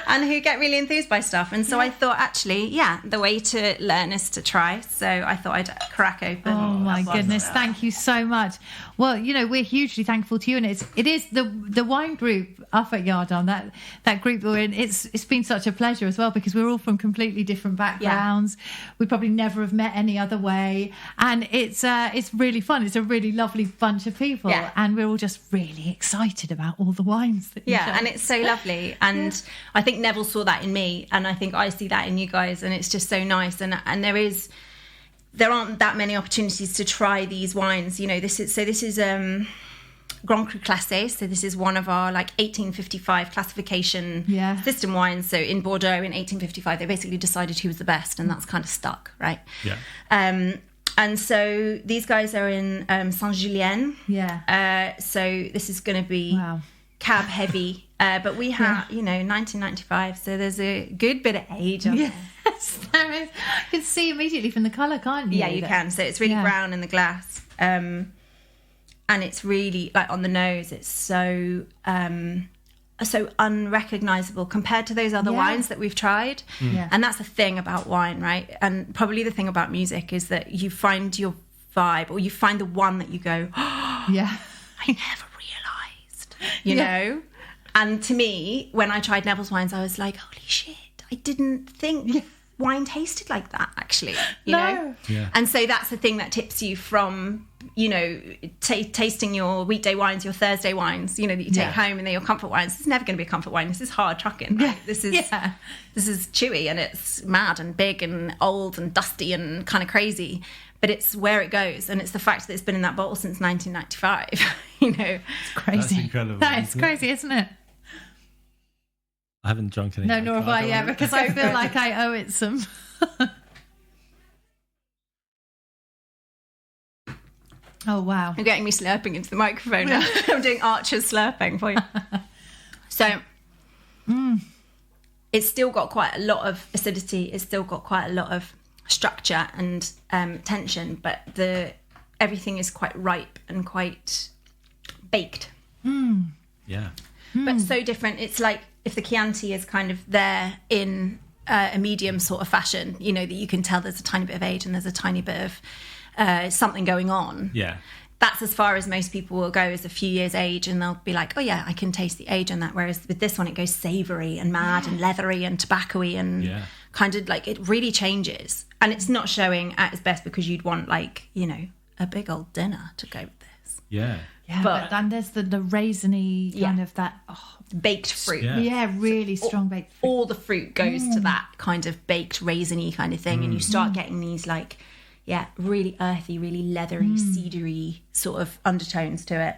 D: and who get really enthused by stuff. And so I thought, actually, the way to learn is to try. So I thought I'd crack open.
B: Oh my goodness, thank you so much. Well, we're hugely thankful to you, and it is the wine group up at Yardarm, that group we're in. It's been such a pleasure as well, because we're all from completely different backgrounds. We probably never have met any other way, and it's really fun. It's a really lovely bunch of people, and we're all just really excited about all the wines that you show.
D: And it's so lovely. And I think Neville saw that in me, and I think I see that in you guys, and it's just so nice. And there aren't that many opportunities to try these wines. This is Grand Cru Classé. So this is one of our like 1855 classification system wines. So in Bordeaux in 1855, they basically decided who was the best, and that's kind of stuck, right? Yeah. And so these guys are in Saint-Julien. Yeah. So this is going to be cab heavy. But we have, 1995, so there's a good bit of age on there.
B: Yes, there is. You can see immediately from the colour, can't you?
D: Yeah, you can. So it's really brown in the glass. And it's really, like, on the nose, it's so unrecognisable compared to those other wines that we've tried. And that's the thing about wine, right? And probably the thing about music is that you find your vibe, or you find the one that you go, I never realised, you know? And to me, when I tried Neville's wines, I was like, holy shit, I didn't think wine tasted like that, actually, you know? Yeah. And so that's the thing that tips you from, tasting your weekday wines, your Thursday wines, that you take home, and they're your comfort wines. It's never going to be a comfort wine. This is hard trucking. Right? This is chewy, and it's mad and big and old and dusty and kind of crazy. but it's where it goes, and it's the fact that it's been in that bottle since 1995. You know,
B: It's crazy.
C: That's incredible,
B: That is
C: isn't it?
B: crazy, isn't it?
C: I haven't drunk any.
B: No, nor have I yet, because I feel like I owe it some. Oh, wow.
D: you're getting me slurping into the microphone now. I'm doing Archer's slurping for you. So it's still got quite a lot of acidity. It's still got quite a lot of structure and tension, but everything is quite ripe and quite baked.
C: Yeah.
D: But so different. It's like if the Chianti is kind of there in a medium sort of fashion, you know, that you can tell there's a tiny bit of age and there's a tiny bit of something going on.
C: Yeah.
D: That's as far as most people will go, is a few years age, and they'll be like, oh yeah, I can taste the age on that. Whereas with this one, it goes savoury and mad and leathery and tobacco-y and kind of like, it really changes. And it's not showing at its best, because you'd want, like, you know, a big old dinner to go with this.
C: Yeah.
B: Yeah,
D: But-
B: but then there's the raisiny kind
D: Yeah.
B: of that.
D: Baked fruit.
C: Yeah.
B: Really strong baked fruit.
D: All the fruit goes to that kind of baked raisiny kind of thing, and you start getting these like, really earthy, really leathery, cedary sort of undertones to it.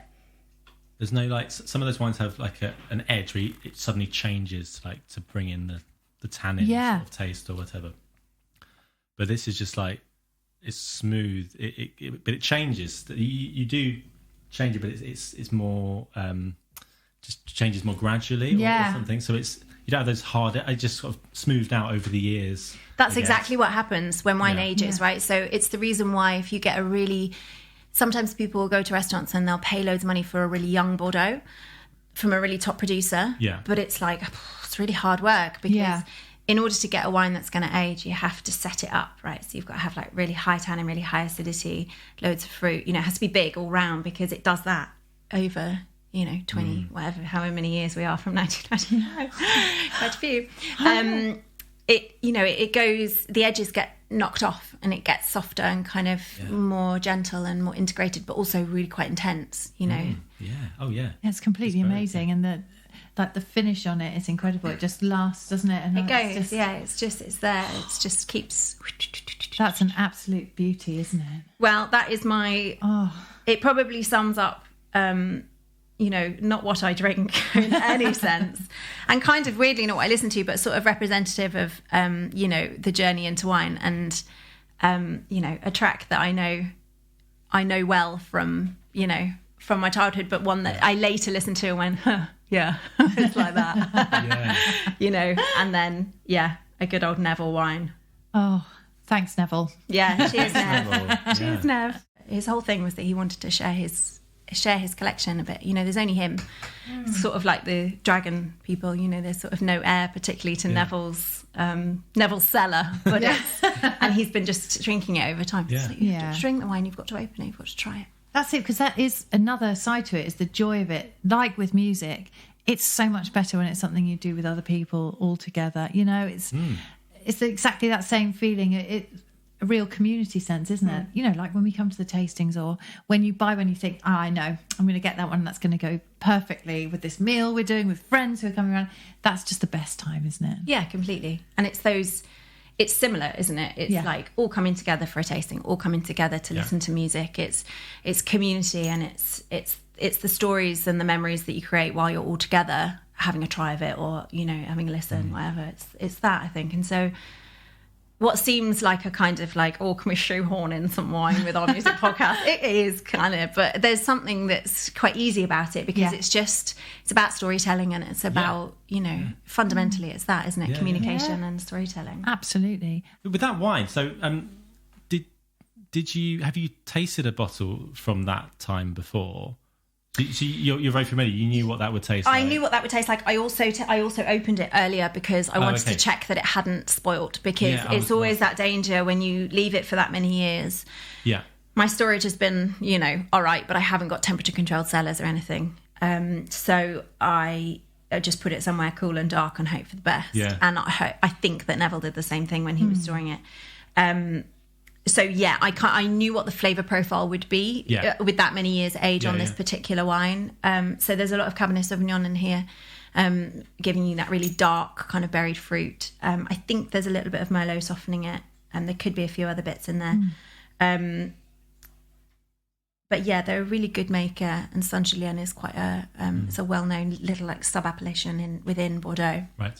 C: There's no, like, some of those wines have like an edge where it suddenly changes, like, to bring in the tannin sort of taste or whatever. But this is just like, it's smooth. But it changes. You do change it, but it's more just changes more gradually or something. So it's, you don't have those hard. It just sort of smoothed out over the years.
D: That's exactly what happens when wine ages, right? So it's the reason why if you get a really, sometimes people will go to restaurants and they'll pay loads of money for a really young Bordeaux from a really top producer.
C: Yeah.
D: But it's like, it's really hard work, because in order to get a wine that's going to age, you have to set it up, right? So you've got to have like really high tannin, really high acidity, loads of fruit. You know, it has to be big all round, because it does that over, you know, 20, whatever, however many years we are from 1999, quite a few. It goes, the edges get knocked off and it gets softer and kind of more gentle and more integrated, but also really quite intense, you know.
C: Yeah. Oh, yeah.
B: It's completely amazing, and the finish on it is incredible. It just lasts, doesn't it? And
D: It goes, it's there. It just keeps.
B: That's an absolute beauty, isn't it?
D: Well, that is my. It probably sums up, not what I drink in any sense, and kind of weirdly not what I listen to, but sort of representative of, the journey into wine, and, a track that I know well from my childhood, but one that I later listened to and went, it's like that, and then, a good old Neville wine.
B: Oh, thanks, Neville.
D: Yeah, cheers, Nev.
C: Yeah.
D: Cheers, Nev. His whole thing was that he wanted to share his collection a bit. There's only him, sort of like the dragon people. There's sort of no heir particularly to Neville's cellar, but and he's been just drinking it over time.
C: Yeah.
D: So you have to drink the wine, you've got to open it, you've got to try it.
B: That's it, because that is another side to it, is the joy of it. Like with music, it's so much better when it's something you do with other people all together. It's exactly that same feeling. It's a real community sense, isn't it? Like when we come to the tastings, or when you buy one, you think, I know, I'm going to get that one. That's going to go perfectly with this meal we're doing with friends who are coming around. That's just the best time, isn't it?
D: Yeah, completely. And it's similar, isn't it? It's like all coming together for a tasting, all coming together to listen to music. It's community, and it's the stories and the memories that you create while you're all together having a try of it, or having a listen, whatever. It's that, I think. And so what seems like a kind of like, can we shoehorn in some wine with our music podcast? It is kind of, but there's something that's quite easy about it, because it's about storytelling, and it's about, fundamentally it's that, isn't it?
C: Yeah,
D: Communication and storytelling.
B: Absolutely.
C: With that wine, so have you tasted a bottle from that time before? So you're very familiar. You knew what that would taste like.
D: I knew what that would taste like. I also opened it earlier because I wanted to check that it hadn't spoilt, because it's always that danger when you leave it for that many years.
C: Yeah.
D: My storage has been, all right, but I haven't got temperature controlled cellars or anything. So I just put it somewhere cool and dark and hope for the best.
C: Yeah.
D: And I think that Neville did the same thing when he was storing it. I knew what the flavour profile would be with that many years age on this particular wine. So there's a lot of Cabernet Sauvignon in here, giving you that really dark kind of berried fruit. I think there's a little bit of Merlot softening it, and there could be a few other bits in there. But yeah, they're a really good maker, and Saint Julien is quite it's a well-known little like sub-appellation within Bordeaux.
C: Right.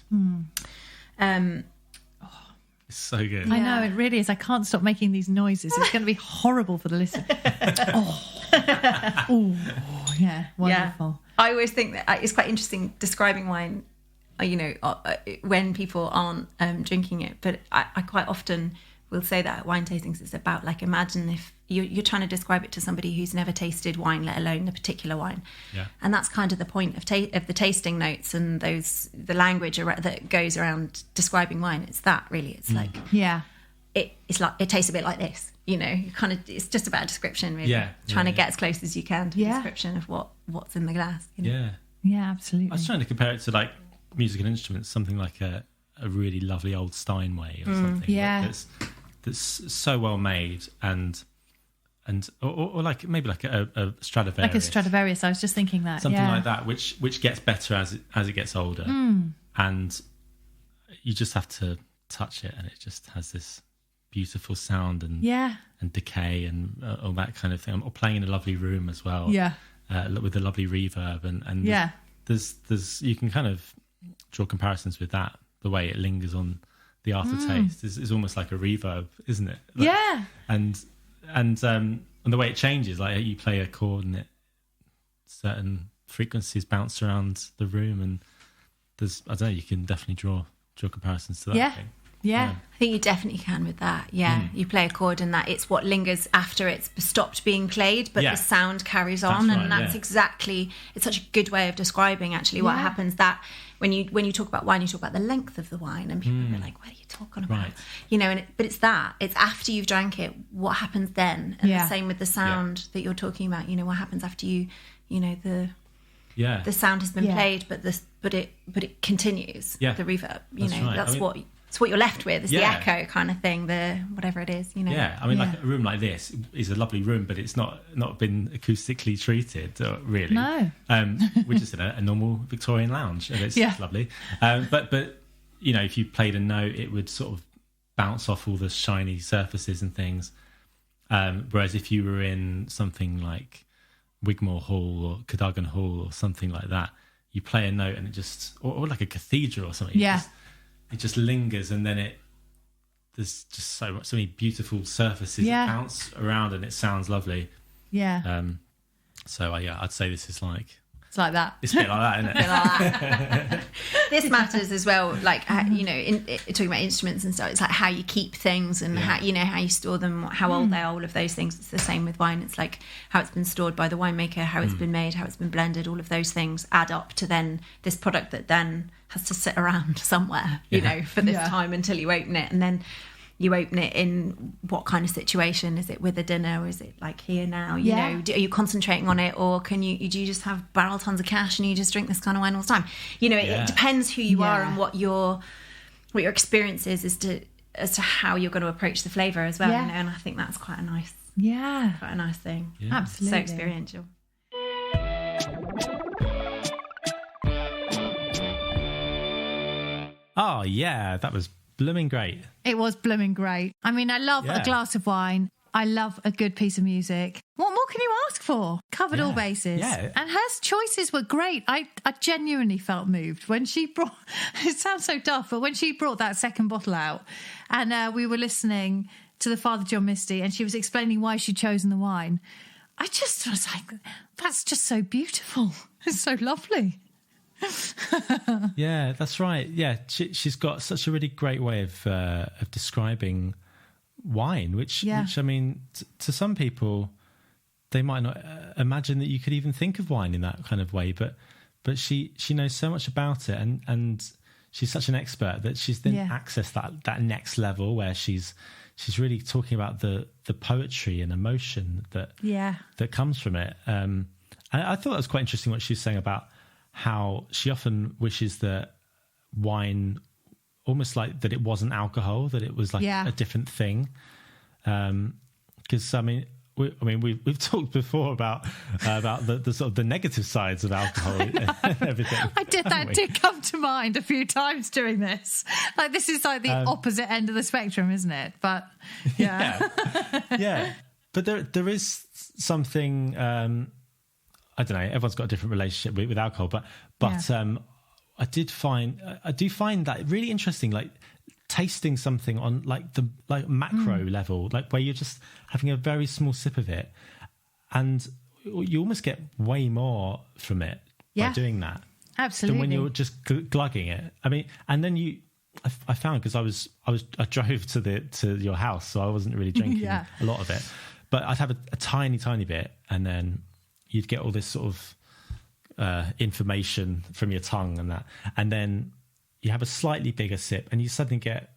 C: It's so good.
B: I know, it really is. I can't stop making these noises. It's going to be horrible for the listener. Oh, yeah, wonderful.
D: I always think that it's quite interesting describing wine, when people aren't drinking it. But I quite often will say that at wine tastings, it's about like, imagine if you're trying to describe it to somebody who's never tasted wine, let alone the particular wine. Yeah. And that's kind of the point of the tasting notes and the language that goes around describing wine. It's that really. It's like, it's like, it tastes a bit like this. It's just about a description, really. Trying to get as close as you can to the description of what's in the glass.
B: Yeah, absolutely.
C: I was trying to compare it to like music and instruments, something like a really lovely old Steinway or something.
B: Yeah.
C: That's so well made or like maybe like a Stradivarius.
B: Like a Stradivarius, I was just thinking that.
C: Something like that, which gets better as it gets older. And you just have to touch it and it just has this beautiful sound and decay and all that kind of thing. Or playing in a lovely room as well. Yeah. With a lovely reverb and there's you can kind of draw comparisons with that. The way it lingers on the aftertaste is almost like a reverb, isn't it? And the way it changes, like you play a chord and certain frequencies bounce around the room, and you can definitely draw comparisons to that.
D: I think you definitely can with that. You play a chord and that it's what lingers after it's stopped being played, but the sound carries on. That's exactly, it's such a good way of describing actually what happens. That when you talk about wine, you talk about the length of the wine, and people are like, what are you talking about? But it's after you've drank it, what happens then? And the same with the sound that you're talking about. What happens after the sound has been played, but it continues. The reverb. That's what you're left with. It's the echo kind of thing. The whatever it is.
C: I mean, like a room like this is a lovely room, but it's not been acoustically treated, really. No. We're just in a normal Victorian lounge, and it's lovely. But if you played a note, it would sort of bounce off all the shiny surfaces and things. Whereas if you were in something like Wigmore Hall or Cadogan Hall or something like that, you play a note and it just, or like a cathedral or something. It just lingers, and then there's just so many beautiful surfaces that bounce around, and it sounds lovely. So I'd say this is like,
B: it's like that.
C: It's a bit like that, isn't it?
D: Like that. This matters as well. Like talking about instruments and stuff, it's like how you keep things and how you store them, how old they are, all of those things. It's the same with wine. It's like how it's been stored by the winemaker, how it's been made, how it's been blended. All of those things add up to then this product that then has to sit around somewhere, for this time until you open it, and then you open it in what kind of situation? Is it with a dinner, or is it like here now? Are you concentrating on it, or do you just have barrel tons of cash and you just drink this kind of wine all the time? It depends who you are and what your experience is as to how you're going to approach the flavour as well. And I think that's quite a nice thing.
B: Absolutely,
D: so experiential.
C: Oh yeah, that was blooming great.
B: It was blooming great. I mean, I love a glass of wine. I love a good piece of music. What more can you ask for? Covered all bases. Yeah. And her choices were great. I genuinely felt moved when she brought, it sounds so daft, but when she brought that second bottle out and we were listening to the Father John Misty and she was explaining why she'd chosen the wine, I just was like, that's just so beautiful. It's so lovely.
C: Yeah, that's right. Yeah, she's got such a really great way of describing wine, which I mean, to some people, they might not imagine that you could even think of wine in that kind of way. But she knows so much about it, and she's such an expert that she's then accessed that next level where she's really talking about the poetry and emotion that comes from it. And I thought that was quite interesting what she was saying about how she often wishes that wine, almost like that it wasn't alcohol, that it was like a different thing. Because I mean, we've talked before about the sort of the negative sides of alcohol and everything.
B: That did come to mind a few times during this. Like, this is like the opposite end of the spectrum, isn't it? But yeah.
C: Yeah. But there is something, I don't know, everyone's got a different relationship with alcohol, but I do find that really interesting, like tasting something on the macro level, like where you're just having a very small sip of it, and you almost get way more from it by doing that.
B: Absolutely.
C: Than when you're just glugging it. I mean, and then I found, because I drove to your house, so I wasn't really drinking a lot of it, but I'd have a tiny bit, and then you'd get all this sort of information from your tongue and that, and then you have a slightly bigger sip, and you suddenly get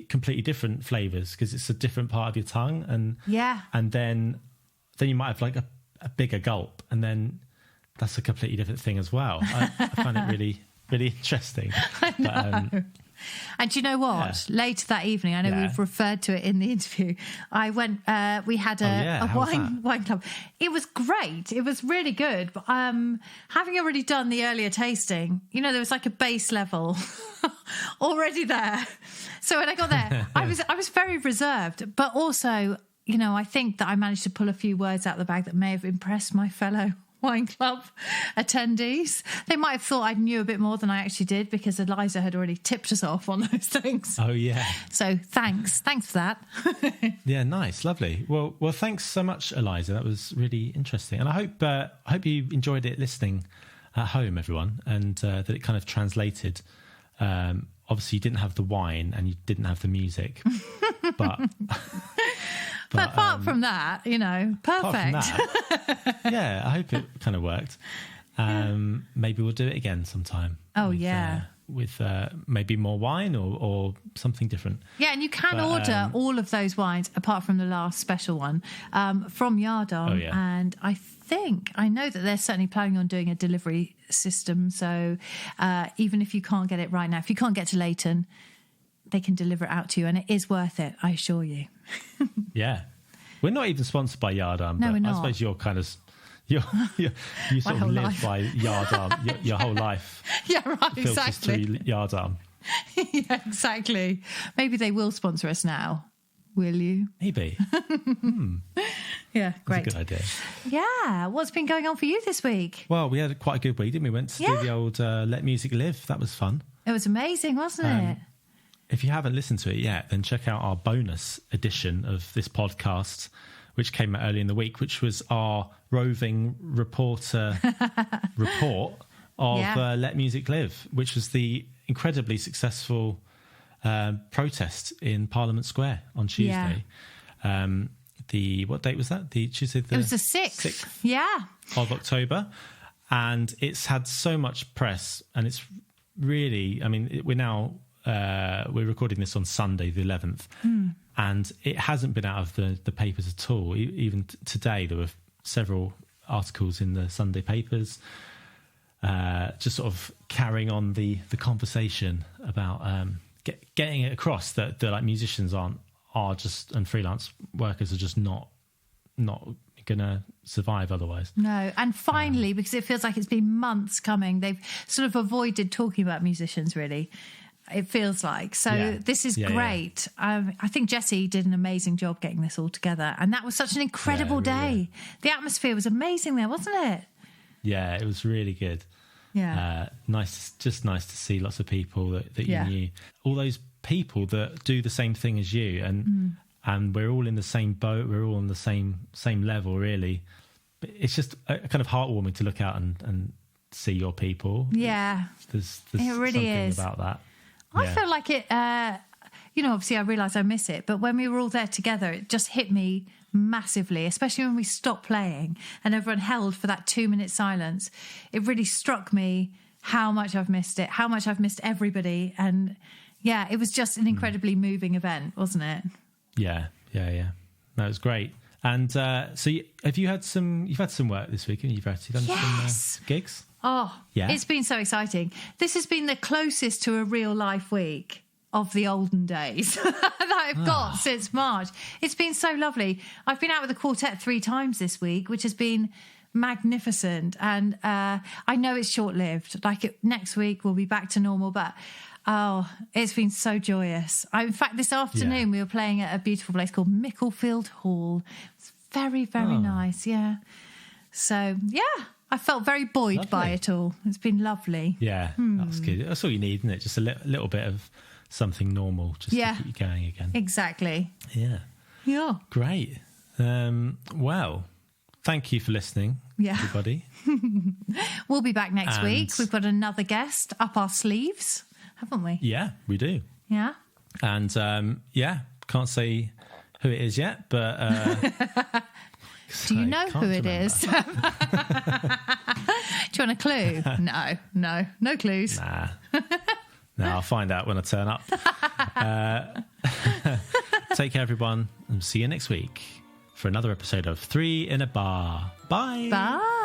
C: completely different flavors because it's a different part of your tongue, and then you might have like a bigger gulp, and then that's a completely different thing as well. I find it really, really interesting.
B: I know. And do you know what?
C: Yeah.
B: Later that evening, I know we've referred to it in the interview, I went, we had a wine club. It was great. It was really good. But having already done the earlier tasting, there was like a base level already there. So when I got there, I was very reserved, but also, I think that I managed to pull a few words out of the bag that may have impressed my fellow wine club attendees. They might have thought I knew a bit more than I actually did, because Eliza had already tipped us off on those things.
C: Oh yeah.
B: So thanks for that.
C: Yeah, nice, lovely. Well, thanks so much, Eliza. That was really interesting, and I hope you enjoyed it listening at home, everyone, and that it kind of translated. Obviously, you didn't have the wine and you didn't have the music, but.
B: But apart from that, perfect.
C: Apart from that, yeah, I hope it kind of worked. Maybe we'll do it again sometime.
B: Oh,
C: with maybe more wine or something different.
B: Yeah, and you can order all of those wines, apart from the last special one, from Yardarm.
C: Oh, yeah.
B: And I know that they're certainly planning on doing a delivery system. So even if you can't get it right now, if you can't get to Leyton, they can deliver it out to you, and it is worth it, I assure you.
C: Yeah, we're not even sponsored by Yardarm.
B: No,
C: but
B: we're not.
C: I suppose you're kind of you sort of live
B: life.
C: by Yardarm. Your whole life,
B: yeah, right,
C: filters
B: exactly.
C: through Yardarm.
B: Yeah, exactly. Maybe they will sponsor us now. Will you?
C: Maybe.
B: Yeah, great.
C: That's a good idea.
B: Yeah, what's been going on for you this week?
C: Well, we had quite a good week, didn't we? Went to do the old Let Music Live. That was fun.
B: It was amazing, wasn't it?
C: If you haven't listened to it yet, then check out our bonus edition of this podcast, which came out early in the week, which was our roving reporter report of Let Music Live, which was the incredibly successful protest in Parliament Square on Tuesday. What date was that? The Tuesday.
B: It was the 6th. Yeah.
C: Of October, and it's had so much press, and it's really. I mean, we're recording this on Sunday, the 11th, and it hasn't been out of the papers at all. Even today, there were several articles in the Sunday papers, just sort of carrying on the conversation about getting it across that like musicians are just, and freelance workers are just not going to survive otherwise. No,
B: and finally, because it feels like it's been months coming, they've sort of avoided talking about musicians, really. It feels like. So this is great. Yeah. I think Jessie did an amazing job getting this all together. And that was such an incredible day. Yeah. The atmosphere was amazing there, wasn't it? Yeah, it was really good. Yeah. Nice to see lots of people that you knew. All those people that do the same thing as you. And we're all in the same boat. We're all on the same level, really. But it's just kind of heartwarming to look out and see your people. Yeah. There's it really something is. About that. I feel like it, obviously I realise I miss it, but when we were all there together, it just hit me massively, especially when we stopped playing and everyone held for that 2-minute silence. It really struck me how much I've missed it, how much I've missed everybody. And it was just an incredibly moving event, wasn't it? Yeah. That was great. And so you've had some work this week, and you've actually done some gigs? Oh, yeah. It's been so exciting. This has been the closest to a real life week of the olden days that I've got since March. It's been so lovely. I've been out with the quartet 3 times this week, which has been magnificent. And I know it's short-lived. Next week we'll be back to normal, but it's been so joyous. In fact, this afternoon we were playing at a beautiful place called Micklefield Hall. It's very, very nice, yeah. So, yeah, I felt very buoyed by it all. It's been lovely.
C: Yeah, that's good. That's all you need, isn't it? Just a little bit of something normal just to keep you going again.
B: Exactly.
C: Yeah.
B: Yeah.
C: Great. Well, thank you for listening, everybody.
B: We'll be back next week. We've got another guest up our sleeves, haven't we?
C: Yeah, we do.
B: Yeah.
C: And, can't say who it is yet, but...
B: Do you know who it is? Do you want a clue? No clues.
C: Nah, I'll find out when I turn up. Take care, everyone, and see you next week for another episode of 3 in a Bar. Bye.
B: Bye.